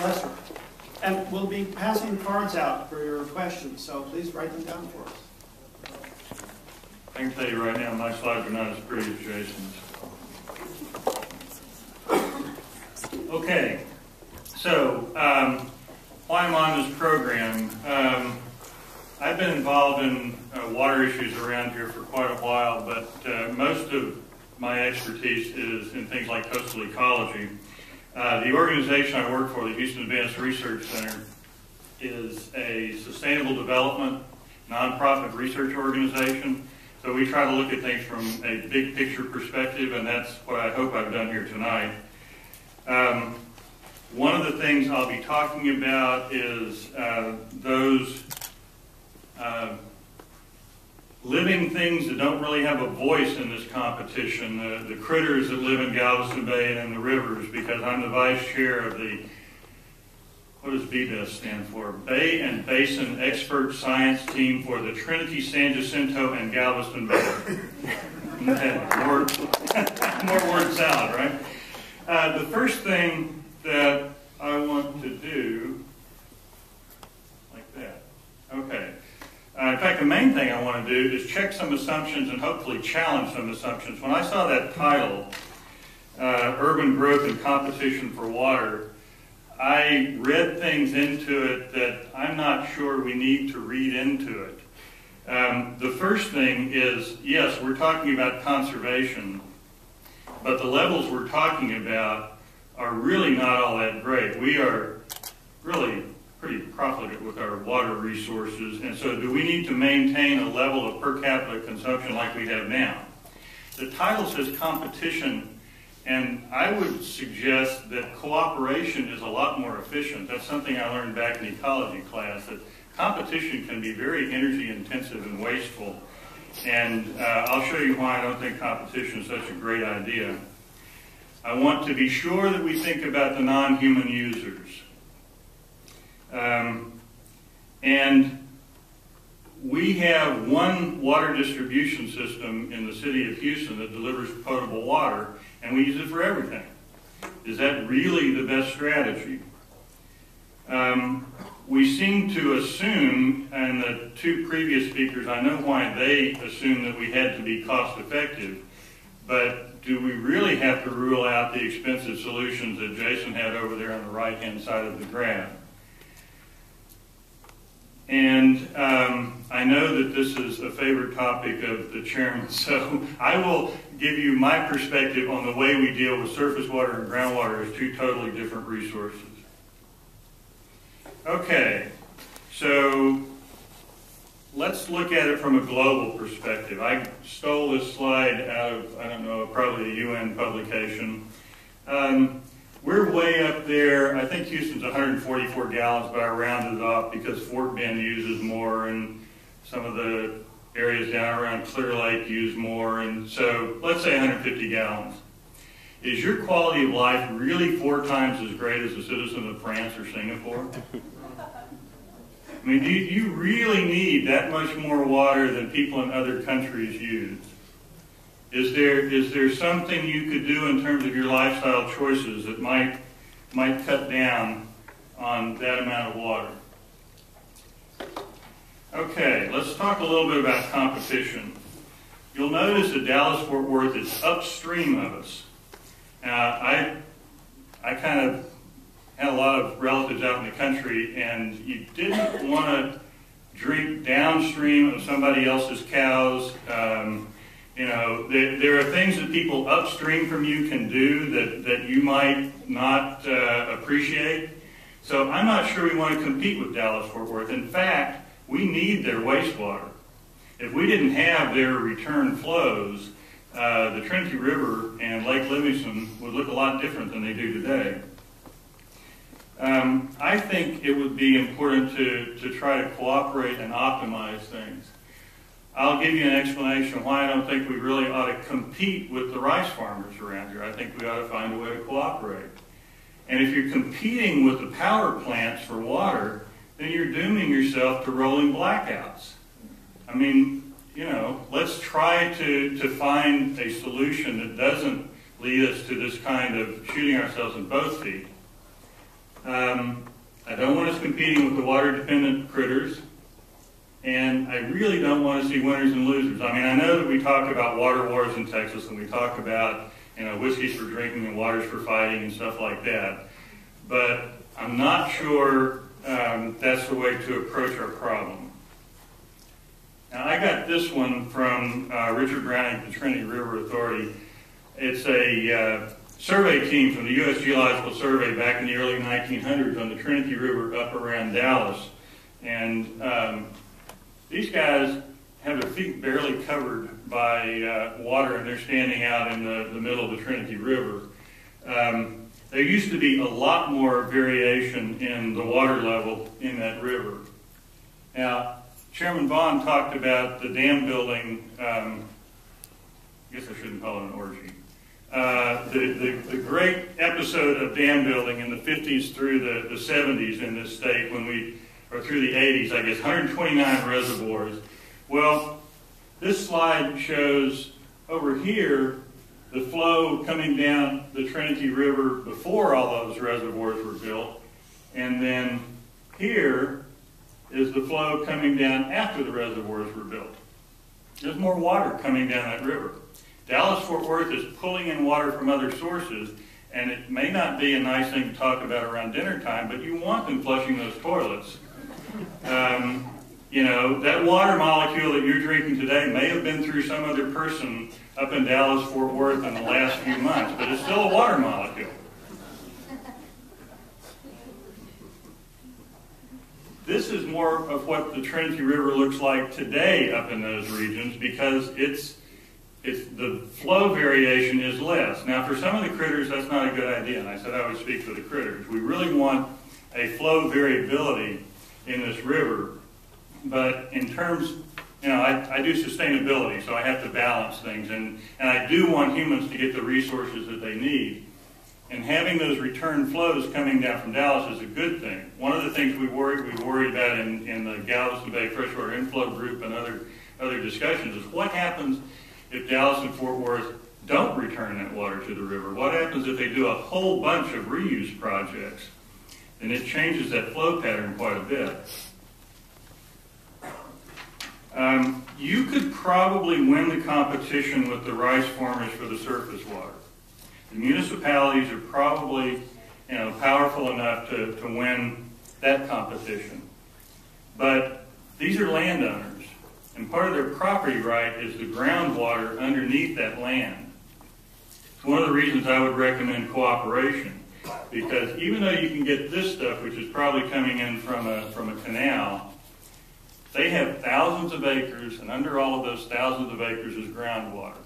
Lester. And we'll be passing cards out for your questions, so please write them down for us. I can tell you right now, my slides are not as pretty as Jason's. Okay, so why I'm on this program, I've been involved in water issues around here for quite a while, but most of my expertise is in things like coastal ecology. The organization I work for, the Houston Advanced Research Center, is a sustainable development nonprofit research organization. So we try to look at things from a big picture perspective, and that's what I hope I've done here tonight. One of the things I'll be talking about is those living things that don't really have a voice in this competition, the critters that live in Galveston Bay and in the rivers, because I'm the vice chair of the, what does BBES stand for? Bay and Basin Expert Science Team for the Trinity, San Jacinto, and Galveston Bay. more word salad, right? The first thing that I want to do, like that, okay. In fact, the main thing I want to do is check some assumptions and hopefully challenge some assumptions. When I saw that title, Urban Growth and Competition for Water, I read things into it that I'm not sure we need to read into it. The first thing is, yes, we're talking about conservation, but the levels we're talking about are really not all that great. We are really pretty profligate with our water resources, and so do we need to maintain a level of per capita consumption like we have now? The title says competition, and I would suggest that cooperation is a lot more efficient. That's something I learned back in ecology class, that competition can be very energy intensive and wasteful, and I'll show you why I don't think competition is such a great idea. I want to be sure that we think about the non-human users. And we have one water distribution system in the city of Houston that delivers potable water, and we use it for everything. Is that really the best strategy? We seem to assume, and the two previous speakers, I know why they assume that we had to be cost effective, but do we really have to rule out the expensive solutions that Jason had over there on the right-hand side of the graph? And I know that this is a favorite topic of the chairman, so I will give you my perspective on the way we deal with surface water and groundwater as two totally different resources. Okay, so let's look at it from a global perspective. I stole this slide out of, I don't know, probably a UN publication. We're way up there. I think Houston's 144 gallons, but I rounded it off because Fort Bend uses more, and some of the areas down around Clear Lake use more, and so let's say 150 gallons. Is your quality of life really 4 times as great as a citizen of France or Singapore? I mean, do you really need that much more water than people in other countries use? Is there something you could do in terms of your lifestyle choices that might cut down on that amount of water? Okay, let's talk a little bit about competition. You'll notice that Dallas-Fort Worth is upstream of us. Now, I kind of had a lot of relatives out in the country, and you didn't want to drink downstream of somebody else's cows. You know, there are things that people upstream from you can do that you might not appreciate. So I'm not sure we want to compete with Dallas-Fort Worth. In fact, we need their wastewater. If we didn't have their return flows, the Trinity River and Lake Livingston would look a lot different than they do today. I think it would be important to try to cooperate and optimize things. I'll give you an explanation why I don't think we really ought to compete with the rice farmers around here. I think we ought to find a way to cooperate. And if you're competing with the power plants for water, then you're dooming yourself to rolling blackouts. I mean, you know, let's try to find a solution that doesn't lead us to this kind of shooting ourselves in both feet. I don't want us competing with the water-dependent critters, and I really don't want to see winners and losers. I mean, I know that we talk about water wars in Texas, and we talk about, you know, whiskeys for drinking and waters for fighting and stuff like that, but I'm not sure that's the way to approach our problem. Now, I got this one from Richard Browning at the Trinity River Authority. It's a survey team from the U.S. Geological Survey back in the early 1900s on the Trinity River up around Dallas. And these guys have their feet barely covered by water, and they're standing out in the middle of the Trinity River. There used to be a lot more variation in the water level in that river. Now, Chairman Vaughan talked about the dam building, I guess I shouldn't call it an orgy. The great episode of dam building in the 50s through the 70s in this state, or through the 80s, I guess, 129 reservoirs. Well, this slide shows over here the flow coming down the Trinity River before all those reservoirs were built, and then here is the flow coming down after the reservoirs were built. There's more water coming down that river. Dallas-Fort Worth is pulling in water from other sources, and it may not be a nice thing to talk about around dinner time, but you want them flushing those toilets. You know, that water molecule that you're drinking today may have been through some other person up in Dallas-Fort Worth in the last few months, but it's still a water molecule. This is more of what the Trinity River looks like today up in those regions, because the flow variation is less. Now, for some of the critters, that's not a good idea, and I said I would speak for the critters. We really want a flow variability in this river, but in terms, you know, I do sustainability, so I have to balance things, and I do want humans to get the resources that they need. And having those return flows coming down from Dallas is a good thing. One of the things we worried about in the Galveston Bay Freshwater Inflow Group and other discussions is what happens if Dallas and Fort Worth don't return that water to the river? What happens if they do a whole bunch of reuse projects? And it changes that flow pattern quite a bit. You could probably win the competition with the rice farmers for the surface water. The municipalities are probably, you know, powerful enough to win that competition. But these are landowners, and part of their property right is the groundwater underneath that land. It's one of the reasons I would recommend cooperation, because even though you can get this stuff, which is probably coming in from a canal, they have thousands of acres, and under all of those thousands of acres is groundwater.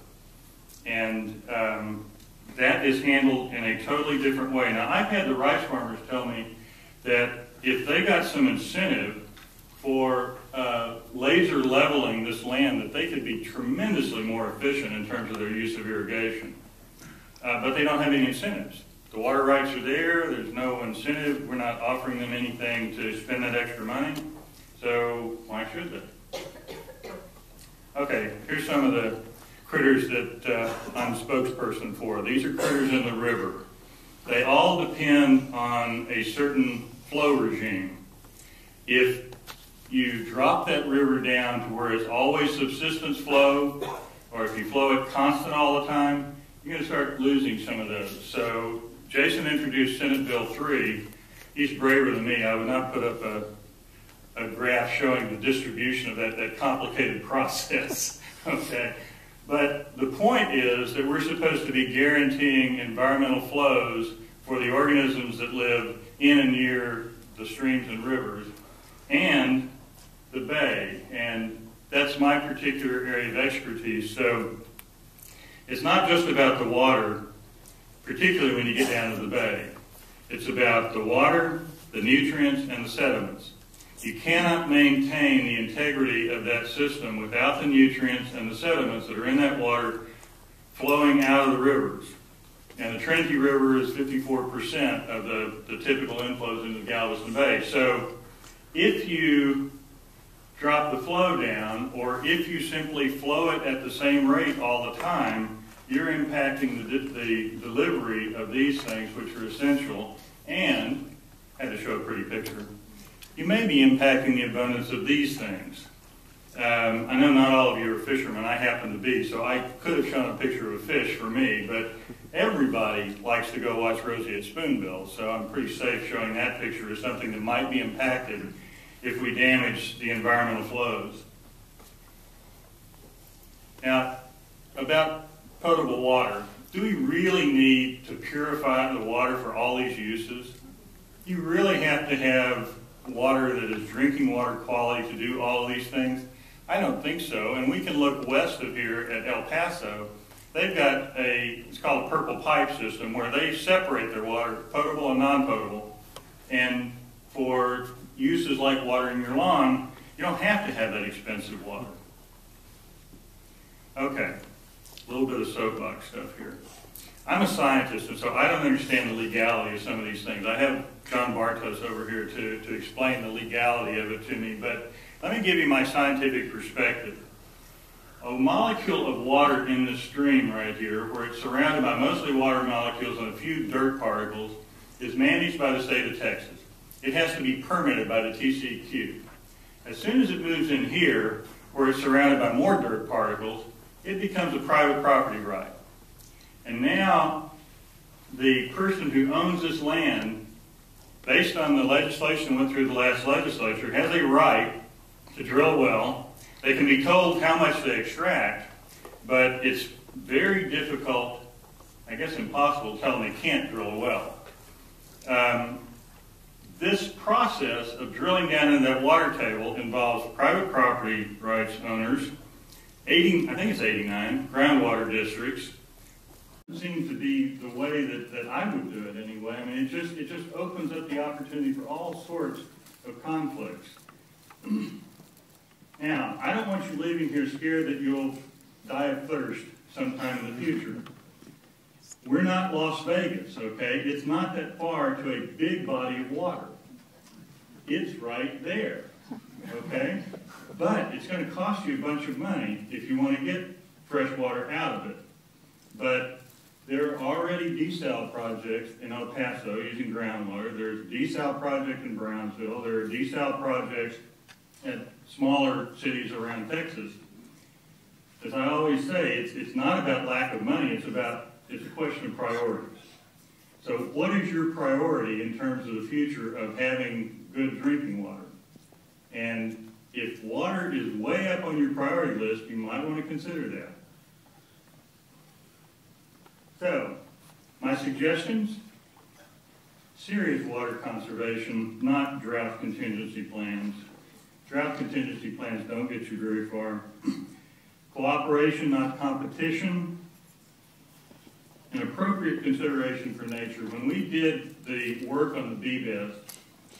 And that is handled in a totally different way. Now, I've had the rice farmers tell me that if they got some incentive for laser leveling this land, that they could be tremendously more efficient in terms of their use of irrigation. But they don't have any incentives. The water rights are there. There's no incentive. We're not offering them anything to spend that extra money. So why should they? Okay, here's some of the critters that I'm spokesperson for. These are critters in the river. They all depend on a certain flow regime. If you drop that river down to where it's always subsistence flow, or if you flow it constant all the time, you're going to start losing some of those. So Jason introduced Senate Bill 3. He's braver than me. I would not put up a graph showing the distribution of that complicated process. Okay. But the point is that we're supposed to be guaranteeing environmental flows for the organisms that live in and near the streams and rivers and the bay. And that's my particular area of expertise. So it's not just about the water, particularly when you get down to the bay. It's about the water, the nutrients, and the sediments. You cannot maintain the integrity of that system without the nutrients and the sediments that are in that water flowing out of the rivers. And the Trinity River is 54% of the typical inflows into Galveston Bay. So if you drop the flow down, or if you simply flow it at the same rate all the time, you're impacting the delivery of these things, which are essential, and, I had to show a pretty picture, you may be impacting the abundance of these things. I know not all of you are fishermen, I happen to be, so I could have shown a picture of a fish for me, but everybody likes to go watch roseate spoonbills, so I'm pretty safe showing that picture as something that might be impacted if we damage the environmental flows. Now, about potable water, do we really need to purify the water for all these uses? You really have to have water that is drinking water quality to do all of these things? I don't think so, and we can look west of here at El Paso. They've got it's called a purple pipe system, where they separate their water, potable and non-potable, and for uses like watering your lawn, you don't have to have that expensive water. Okay, a little bit of soapbox stuff here. I'm a scientist, and so I don't understand the legality of some of these things. I have John Bartos over here to explain the legality of it to me, but let me give you my scientific perspective. A molecule of water in the stream right here, where it's surrounded by mostly water molecules and a few dirt particles, is managed by the state of Texas. It has to be permitted by the TCEQ. As soon as it moves in here, where it's surrounded by more dirt particles, it becomes a private property right. And now, the person who owns this land, based on the legislation that went through the last legislature, has a right to drill a well. They can be told how much they extract, but it's very difficult, I guess impossible, to tell them they can't drill a well. This process of drilling down into that water table involves private property rights owners, I think it's 89, groundwater districts. It seems to be the way that I would do it anyway. I mean, it just opens up the opportunity for all sorts of conflicts. Now, I don't want you leaving here scared that you'll die of thirst sometime in the future. We're not Las Vegas, okay? It's not that far to a big body of water. It's right there, okay? But it's going to cost you a bunch of money if you want to get fresh water out of it. But there are already desal projects in El Paso using groundwater. There's a desal project in Brownsville. There are desal projects at smaller cities around Texas. As I always say, it's not about lack of money. It's a question of priorities. So what is your priority in terms of the future of having good drinking water? And if water is way up on your priority list, you might want to consider that. So, my suggestions: serious water conservation, not drought contingency plans. Drought contingency plans don't get you very far. Cooperation, not competition. An appropriate consideration for nature. When we did the work on the BBES,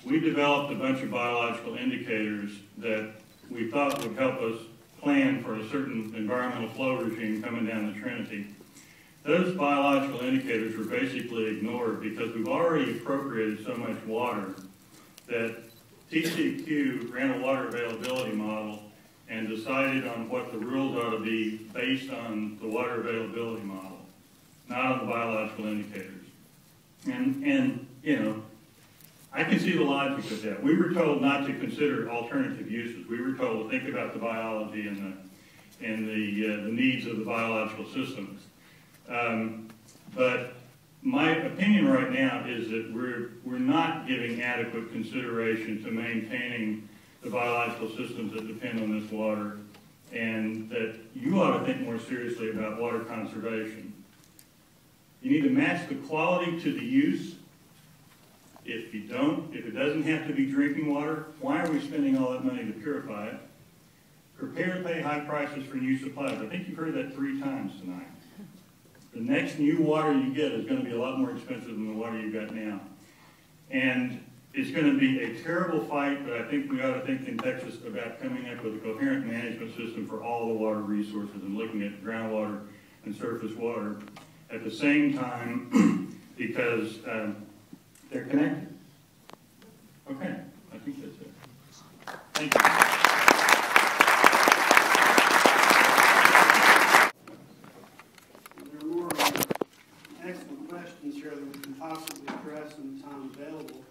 we developed a bunch of biological indicators that we thought would help us plan for a certain environmental flow regime coming down the Trinity. Those biological indicators were basically ignored because we've already appropriated so much water that TCEQ ran a water availability model and decided on what the rules ought to be based on the water availability model, not on the biological indicators. And you know, I can see the logic of that. We were told not to consider alternative uses. We were told to think about the biology and the needs of the biological systems. But my opinion right now is that we're not giving adequate consideration to maintaining the biological systems that depend on this water, and that you ought to think more seriously about water conservation. You need to match the quality to the use. If you don't, if it doesn't have to be drinking water, why are we spending all that money to purify it? Prepare to pay high prices for new supplies. I think you've heard that 3 times tonight. The next new water you get is going to be a lot more expensive than the water you've got now. And it's going to be a terrible fight, but I think we ought to think in Texas about coming up with a coherent management system for all the water resources and looking at groundwater and surface water. at the same time because they're connected. Okay, I think that's it. Thank you. There are more excellent questions here that we can possibly address in the time available.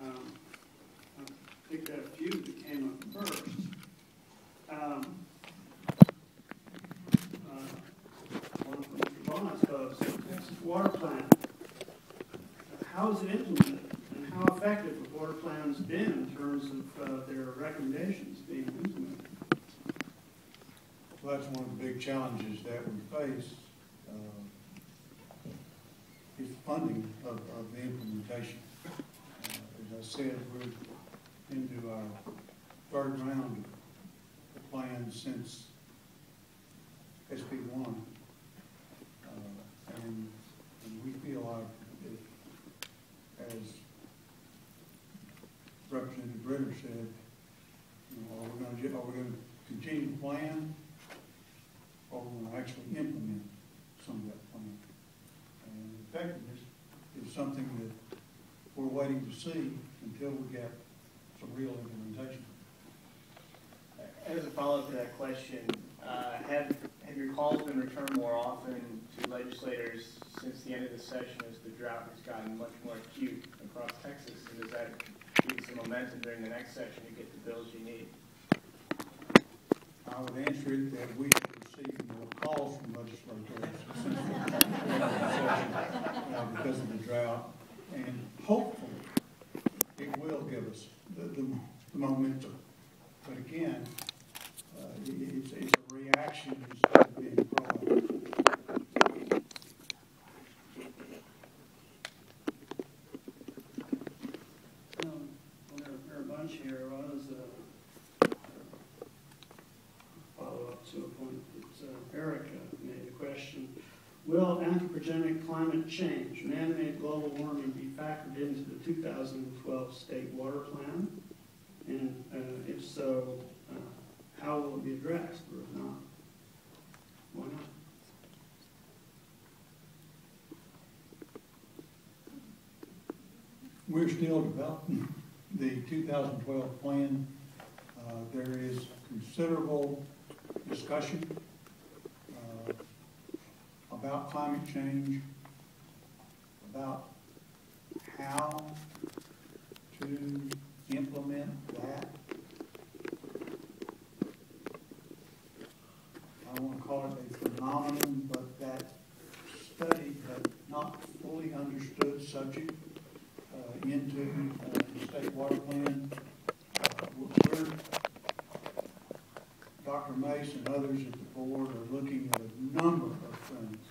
I picked out a few that came up first. One from Mr. Vaughan, I suppose. Texas water plan. How is it implemented? And how effective have water plans been in terms of their recommendations being implemented? Well, that's one of the big challenges that we face, is funding of the implementation. As I said, we're into our third round of plans since SB1. And we feel like, as Representative Berger said, are we going to continue to plan, or are we going to actually implement some of that plan? And effectiveness is something that we're waiting to see until we get some real implementation. As a follow-up to that question, have your calls been returned more often to legislators since the end of the session as the drought has gotten much more acute across Texas? And does that give you some momentum during the next session to get the bills you need? I would answer it that we should receive more calls from legislators since the end of the session because of the drought. And hopefully it will give us the momentum. But again, it's a reaction instead of being proactive. There are a bunch here. One is a follow-up to a point that Eric made a question. Will anthropogenic climate change, man-made global warming, be factored into the 2012 state water plan? And if so, how will it be addressed, or if not, why not? We're still developing the 2012 plan. There is considerable discussion about climate change, about how to implement that. I don't want to call it a phenomenon, but that study had not fully understood subject into the state water plan. Dr. Mace and others at the board are looking at a number of things.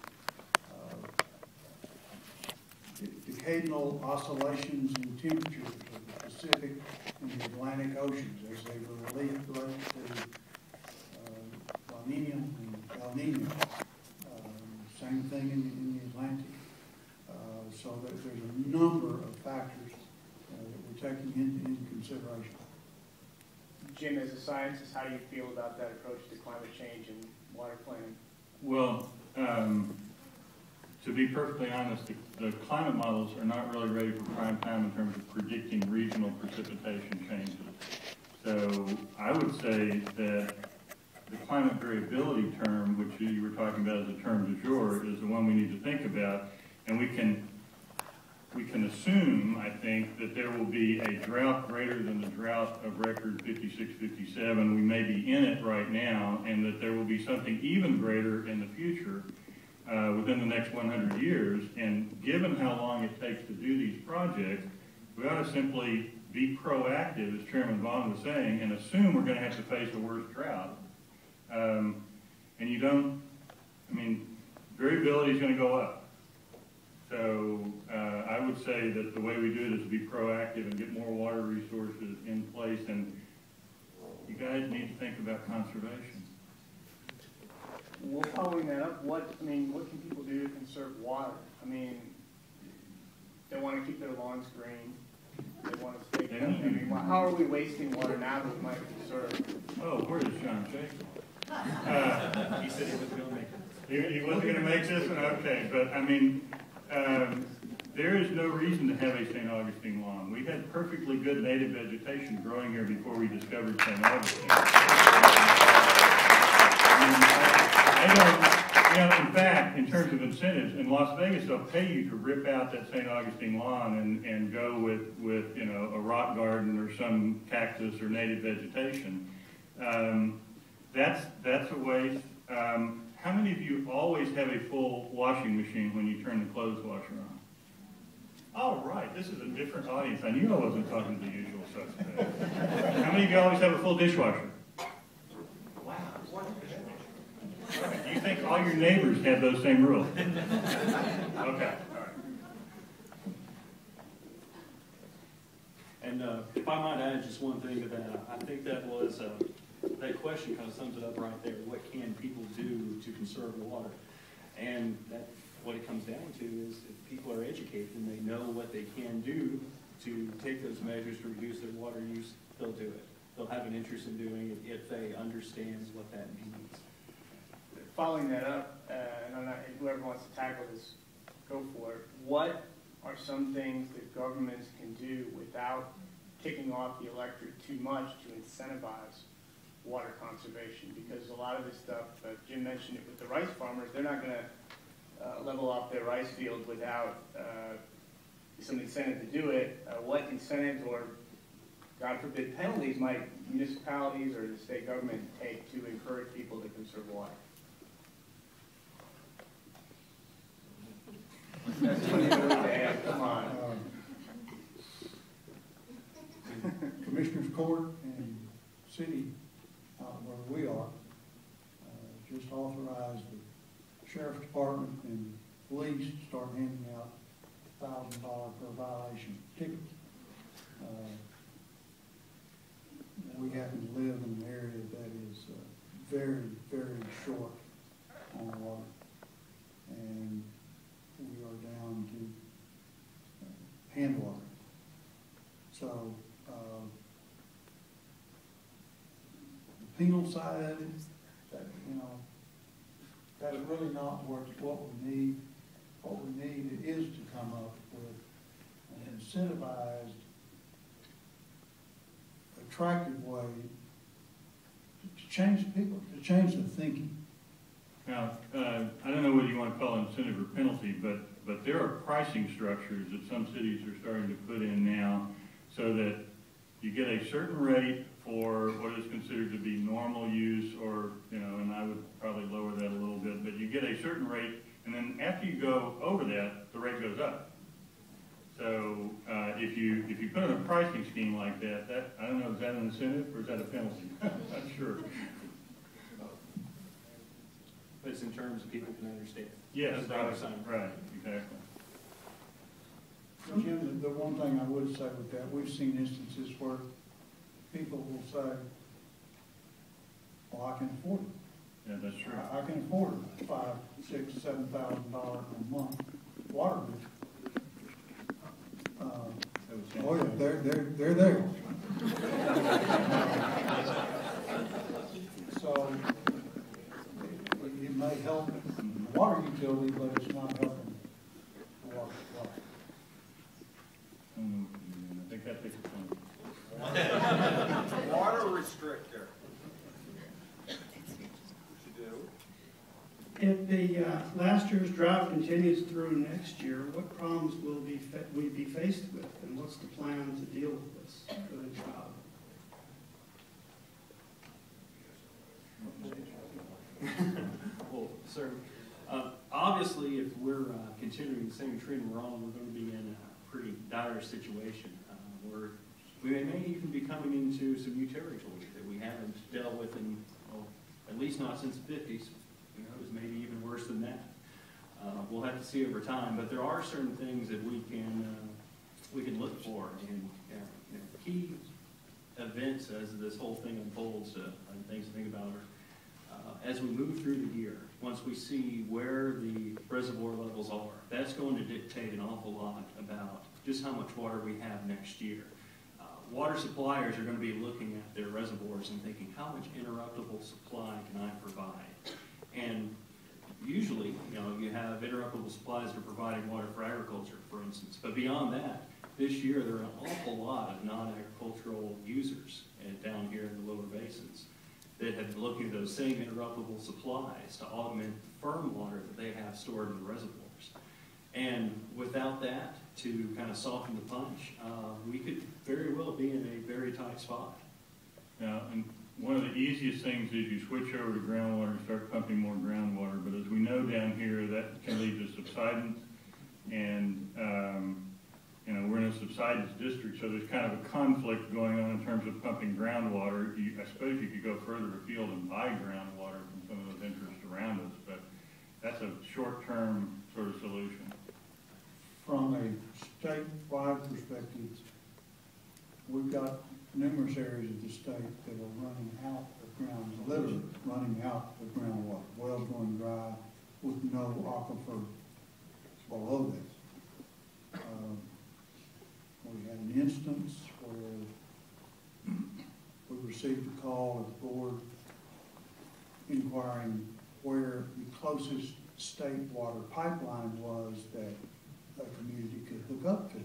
Decadal oscillations in temperatures of the Pacific and the Atlantic Oceans as they relate to La Nina and El Nino. Same thing in the Atlantic. So that there's a number of factors that we're taking into consideration. Jim, as a scientist, how do you feel about that approach to climate change and water planning? Well, to be perfectly honest, the climate models are not really ready for prime time in terms of predicting regional precipitation changes. So I would say that the climate variability term, which you were talking about as a term du jour, is the one we need to think about. And we can assume, I think, that there will be a drought greater than the drought of record 56-57. We may be in it right now, and that there will be something even greater in the future within the next 100 years. And given how long it takes to do these projects, we ought to simply be proactive, as Chairman Vaughan was saying, and assume we're going to have to face a worse drought. And you don't, variability is going to go up. So I would say that the way we do it is to be proactive and get more water resources in place, and you guys need to think about conservation. Well, following that up, what can people do to conserve water? They want to keep their lawns green. They want to stay clean. How are we wasting water now that we might conserve? Oh, where is John Jacob? He said he was going to make it. You wasn't going to make this one? Okay, but I mean, there is no reason to have a St. Augustine lawn. We had perfectly good native vegetation growing here before we discovered St. Augustine. I don't, in fact, in terms of incentives, in Las Vegas, they'll pay you to rip out that St. Augustine lawn and go with a rock garden or some cactus or native vegetation. That's a waste. How many of you always have a full washing machine when you turn the clothes washer on? Oh, right. This is a different audience. I knew I wasn't talking to the usual suspects. How many of you always have a full dishwasher? Wow. Right. Do you think all your neighbors have those same rules? Okay. All right. And if I might add just one thing to that, I think that was that question kind of sums it up right there. What can people do to conserve water? And that, what it comes down to is if people are educated and they know what they can do to take those measures to reduce their water use, they'll do it. They'll have an interest in doing it if they understand what that means. Following that up, and I'm not, whoever wants to tackle this, go for it. What are some things that governments can do without kicking off the electorate too much to incentivize water conservation? Because a lot of this stuff, Jim mentioned it with the rice farmers, they're not going to level off their rice fields without some incentive to do it. What incentives or, God forbid, penalties might municipalities or the state government take to encourage people to conserve water? Come on. Commissioners Court and City, where we are, just authorized the Sheriff's Department and police to start handing out $1,000 per violation tickets. We happen to live in an area that is very, very short on water. And we are down to hand water. So the penal side of it, that, that's really not what we need. What we need is to come up with an incentivized, attractive way to change people, to change the thinking. Now, I don't know whether you want to call it incentive or penalty, but there are pricing structures that some cities are starting to put in now so that you get a certain rate for what is considered to be normal use, or, and I would probably lower that a little bit, but you get a certain rate, and then after you go over that, the rate goes up. So if you put in a pricing scheme like that, I don't know, is that an incentive or is that a penalty? I'm not sure. But it's in terms of people can understand. Yes, right, exactly. Jim, the one thing I would say with that, we've seen instances where people will say, well, I can afford it. Yeah, that's true. I can afford $5,000, $6,000, $7,000 a month water bill. Oh yeah, they're there. So it may help the water utility, but it's not helping the water supply. I think that takes a point. Water restrictor. What you do? If the last year's drought continues through next year, what problems will we be faced with, and what's the plan to deal with this for the drought? Well, sir, obviously, if we're continuing the same trend we're on, we're going to be in a pretty dire situation. We may even be coming into some new territory that we haven't dealt with in, well, at least not since the 50s. Who knows, maybe even worse than that. We'll have to see over time, but there are certain things that we can look for, and key events as this whole thing unfolds, and things to think about are as we move through the year. Once we see where the reservoir levels are, that's going to dictate an awful lot about just how much water we have next year. Water suppliers are going to be looking at their reservoirs and thinking, how much interruptible supply can I provide? And usually, you have interruptible supplies that are providing water for agriculture, for instance. But beyond that, this year there are an awful lot of non-agricultural users down here in the lower basins that have been looking at those same interruptible supplies to augment the firm water that they have stored in the reservoirs. And without that, to kind of soften the punch, we could very well be in a very tight spot. Now, and one of the easiest things is you switch over to groundwater and start pumping more groundwater. But as we know down here, that can lead to subsidence, and we're in a subsidence district, so there's kind of a conflict going on in terms of pumping groundwater. I suppose you could go further afield and buy groundwater from some of those interests around us, but that's a short-term sort of solution. From a statewide perspective, we've got numerous areas of the state that are running out of ground, literally running out of groundwater. Wells going dry with no aquifer below this. We had an instance where we received a call at the board inquiring where the closest state water pipeline was that a community could hook up to.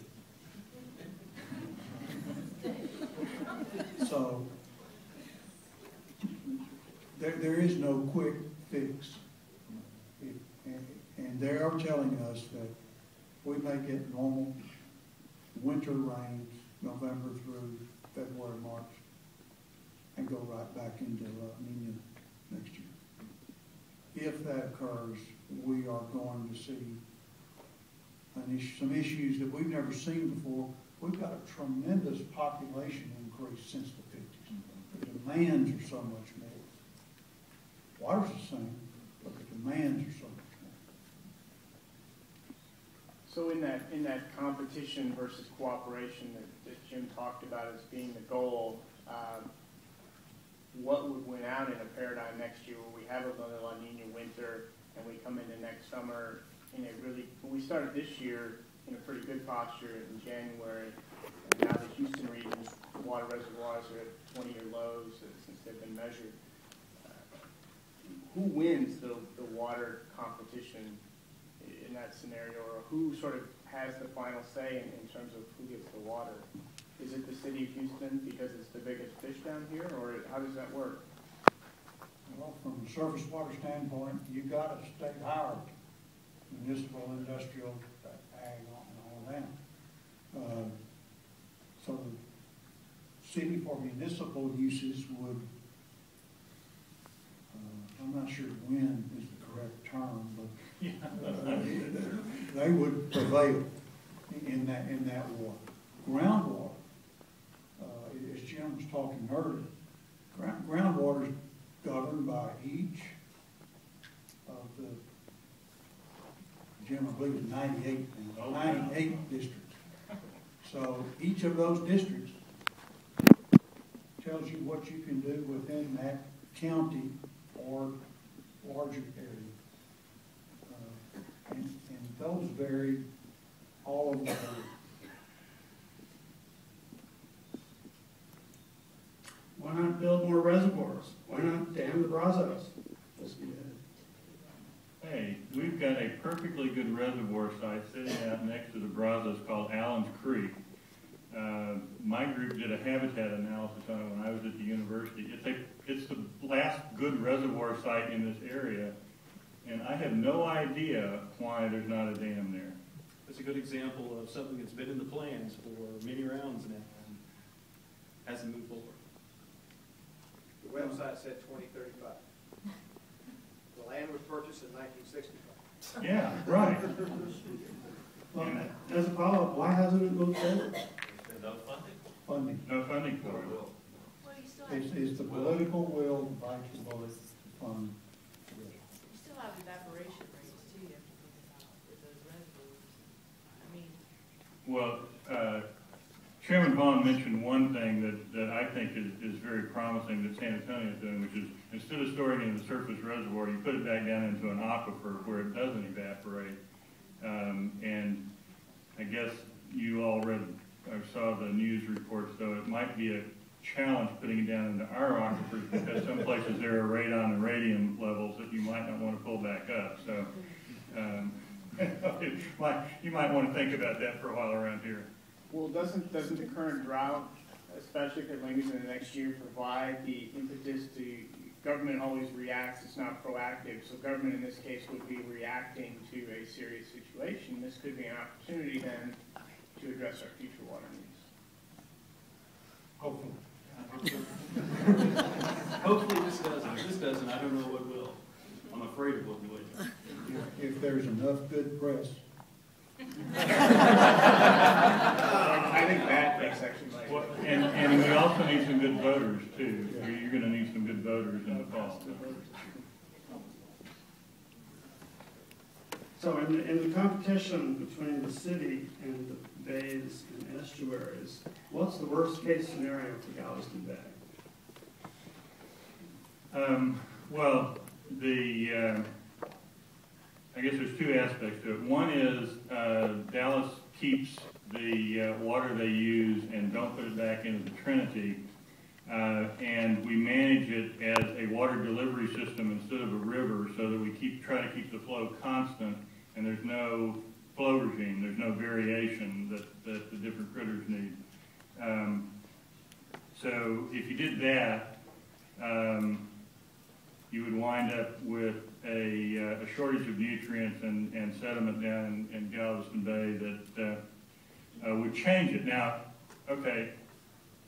So there is no quick fix. And they are telling us that we may get normal winter rains November through February, March, and go right back into La Nina next year. If that occurs, we are going to see some issues that we've never seen before. We've got a tremendous population increase since the 50s. The demands are so much more. Water's the same, but the demands are so much more. So in that competition versus cooperation that Jim talked about as being the goal, what would win out in a paradigm next year where we have another La Nina winter and we come into next summer in a really, we started this year in a pretty good posture in January, and now the Houston region's water reservoirs are at 20-year lows since they've been measured. Who wins the water competition in that scenario, or who sort of has the final say in terms of who gets the water? Is it the city of Houston because it's the biggest fish down here, or how does that work? Well, from a surface water standpoint, you got a state hierarchy, municipal, industrial, ag, and all that. So the city for municipal uses would, I'm not sure when is the correct term, but they would prevail in that water. Groundwater, as Jim was talking earlier, groundwater is governed by each of the, Jim, I believe it's 98 districts. So each of those districts tells you what you can do within that county or larger area. And those vary all over the board. Why not build more reservoirs? Why not dam the Brazos? Hey, we've got a perfectly good reservoir site sitting out next to the Brazos called Allen's Creek. My group did a habitat analysis on it when I was at the university. It's the last good reservoir site in this area, and I have no idea why there's not a dam there. It's a good example of something that's been in the plans for many rounds now and hasn't moved forward. The website said 2035. The land was purchased in 1965. Yeah, right. Well, as a follow-up, why hasn't it moved forward? There's no funding. Funding. No funding for it. Well, you still have, It's the political will to bite the bullet fund. You still have evaporation rates too, you have to think about with those reservoirs. I mean. Well, Chairman Vaughan mentioned one thing that I think is very promising that San Antonio is doing, which is instead of storing it in the surface reservoir, you put it back down into an aquifer where it doesn't evaporate. And I guess you all read or saw the news reports, so it might be challenge putting it down into our aquifers because some places there are radon and radium levels that you might not want to pull back up. So you might want to think about that for a while around here. Well, doesn't the current drought, especially if it lingers in the next year, provide the impetus to, government always reacts, it's not proactive, so government in this case would be reacting to a serious situation. This could be an opportunity then to address our future water needs. Hopefully. Hopefully this doesn't. If this doesn't, I don't know what will. I'm afraid of what will. If there's enough good press. I think bad press actually might. Well, and we also need some good voters too. You're going to need some good voters in the fall. So in the competition between the city and the bays and estuaries, what's the worst case scenario for Galveston Bay? Well, I guess there's two aspects to it. One is Dallas keeps the water they use and don't put it back into the Trinity, and we manage it as a water delivery system instead of a river, so that we try to keep the flow constant, and there's no flow regime, there's no variation that the different critters need. So if you did that, you would wind up with a shortage of nutrients and sediment down in Galveston Bay that would change it. Now, okay,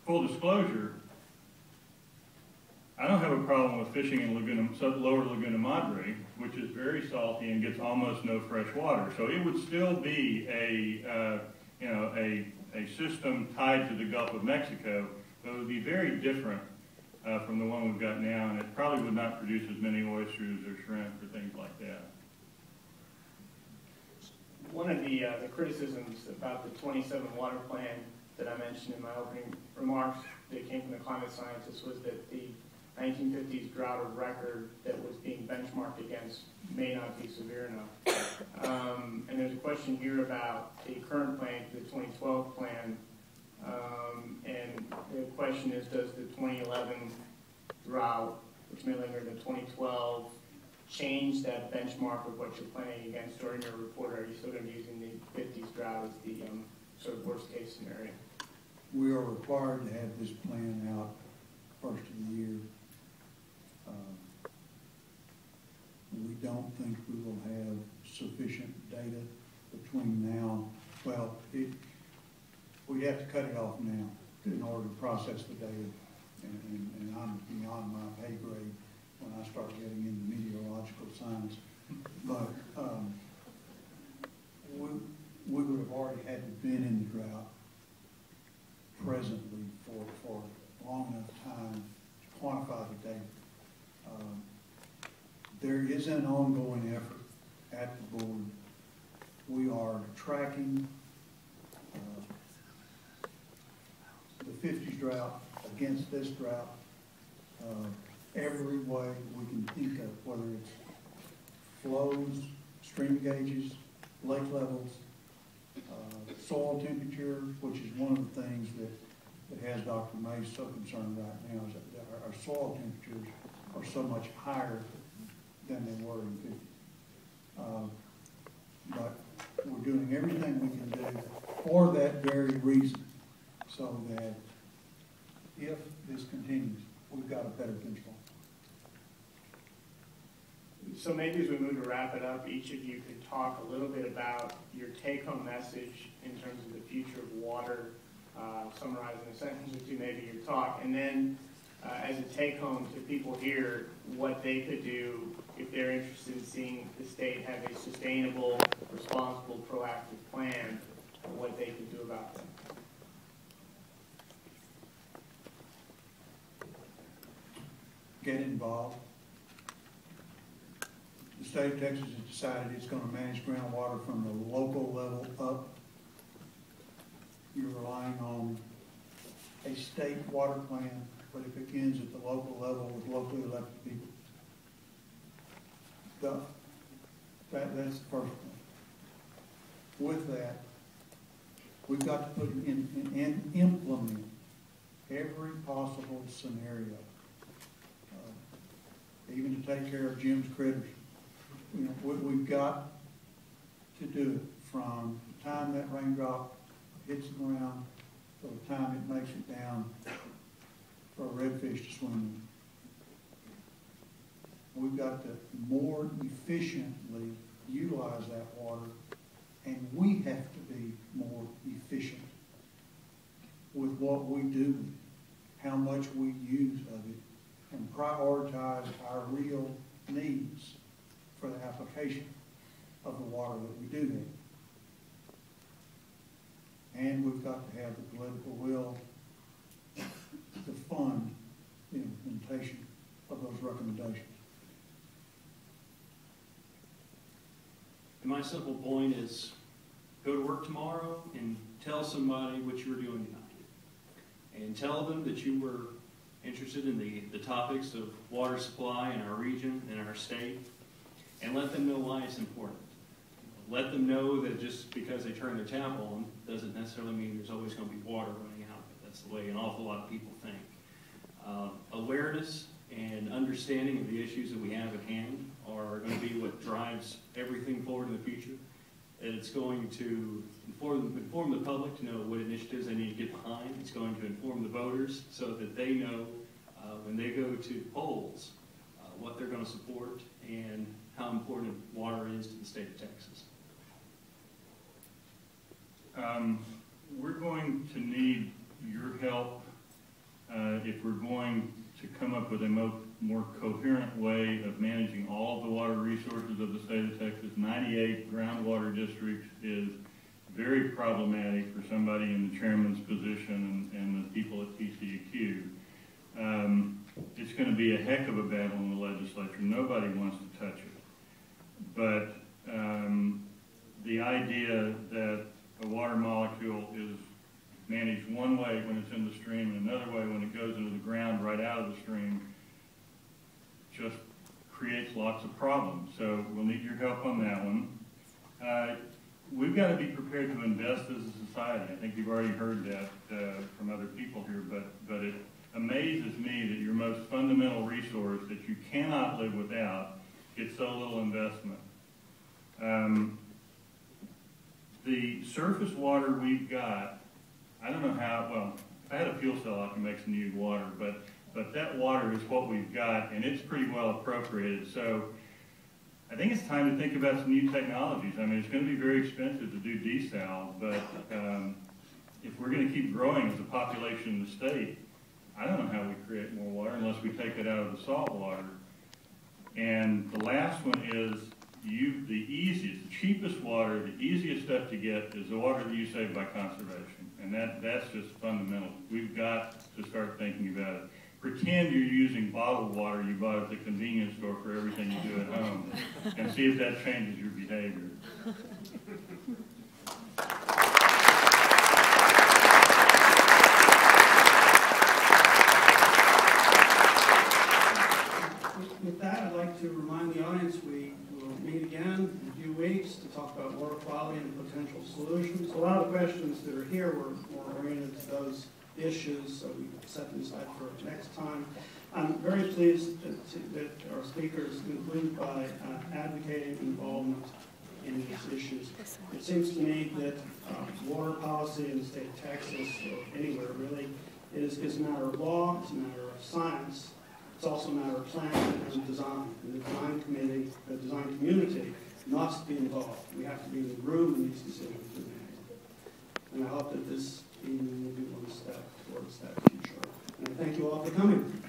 full disclosure, I don't have a problem with fishing in lower Laguna Madre, which is very salty and gets almost no fresh water. So it would still be a system tied to the Gulf of Mexico, but it would be very different from the one we've got now, and it probably would not produce as many oysters or shrimp or things like that. One of the criticisms about the 27 water plan that I mentioned in my opening remarks that came from the climate scientists was that the 1950s drought of record that was being benchmarked against may not be severe enough. And there's a question here about the current plan, the 2012 plan, and the question is, does the 2011 drought, which may linger in the 2012, change that benchmark of what you're planning against, or in your report, are you still going to be using the 50s drought as the sort of worst case scenario? We are required to have this plan out first of the year. We don't think we will have sufficient data between now. Well, we have to cut it off now in order to process the data, and I'm beyond my pay grade when I start getting into meteorological science. But we would have already had to been in the drought presently for long enough time to quantify the data. There is an ongoing effort at the board. We are tracking the 50s drought against this drought every way we can think of, whether it's flows, stream gauges, lake levels, soil temperature, which is one of the things that has Dr. May so concerned right now, is that our soil temperatures are so much higher than they were in 50. But we're doing everything we can do for that very reason, so that if this continues, we've got a better control. So maybe as we move to wrap it up, each of you could talk a little bit about your take-home message in terms of the future of water, summarize in a sentence or two maybe your talk, and then as a take-home to people here, what they could do if they're interested in seeing the state have a sustainable, responsible, proactive plan, what they could do about them. Get involved. The state of Texas has decided it's going to manage groundwater from the local level up. You're relying on a state water plan, but it begins at the local level with locally elected people. That's the first thing. With that, we've got to put in and implement every possible scenario, even to take care of Jim's critters. You know, we've got to do it from the time that raindrop hits the ground to the time it makes it down for a redfish to swim in. We've got to more efficiently utilize that water, and we have to be more efficient with what we do with it, how much we use of it, and prioritize our real needs for the application of the water that we do have. And we've got to have the political will to fund the implementation of those recommendations. And my simple point is, go to work tomorrow and tell somebody what you were doing tonight. And tell them that you were interested in the topics of water supply in our region and our state. And let them know why it's important. Let them know that just because they turn their tap on doesn't necessarily mean there's always going to be water running out. That's the way an awful lot of people think. Awareness and understanding of the issues that we have at hand are going to be what drives everything forward in the future. It's going to inform the public to know what initiatives they need to get behind. It's going to inform the voters so that they know when they go to polls what they're going to support and how important water is to the state of Texas. We're going to need your help if we're going to come up with a more coherent way of managing all of the water resources of the state of Texas. 98 groundwater districts is very problematic for somebody in the chairman's position and the people at TCEQ. It's going to be a heck of a battle in the legislature. Nobody wants to touch it. But the idea that a water molecule is managed one way when it's in the stream and another way when it goes into the ground right out of the stream just creates lots of problems. So we'll need your help on that one. We've got to be prepared to invest as a society. I think you've already heard that from other people here, but it amazes me that your most fundamental resource that you cannot live without gets so little investment. The surface water we've got, I don't know how, well, if I had a fuel cell, I can make some needed water, but that water is what we've got, and it's pretty well appropriated. So I think it's time to think about some new technologies. I mean, it's going to be very expensive to do desal, but if we're going to keep growing as a population in the state, I don't know how we create more water unless we take it out of the salt water. And the last one is the easiest, the cheapest water, the easiest stuff to get is the water that you save by conservation. And that's just fundamental. We've got to start thinking about it. Pretend you're using bottled water you bought at the convenience store for everything you do at home and see if that changes your behavior. With that, I'd like to remind the audience we will meet again in a few weeks to talk about water quality and potential solutions. A lot of the questions that are here were more oriented to those issues, so we set them aside for next time. I'm very pleased that our speakers conclude by advocating involvement in these issues. It seems to me that water policy in the state of Texas, or anywhere really, is a matter of law, it's a matter of science. It's also a matter of planning and design. And the design committee, the design community must be involved. We have to be in the room when these decisions are made. And I hope that this evening will be one step towards that future. And I thank you all for coming.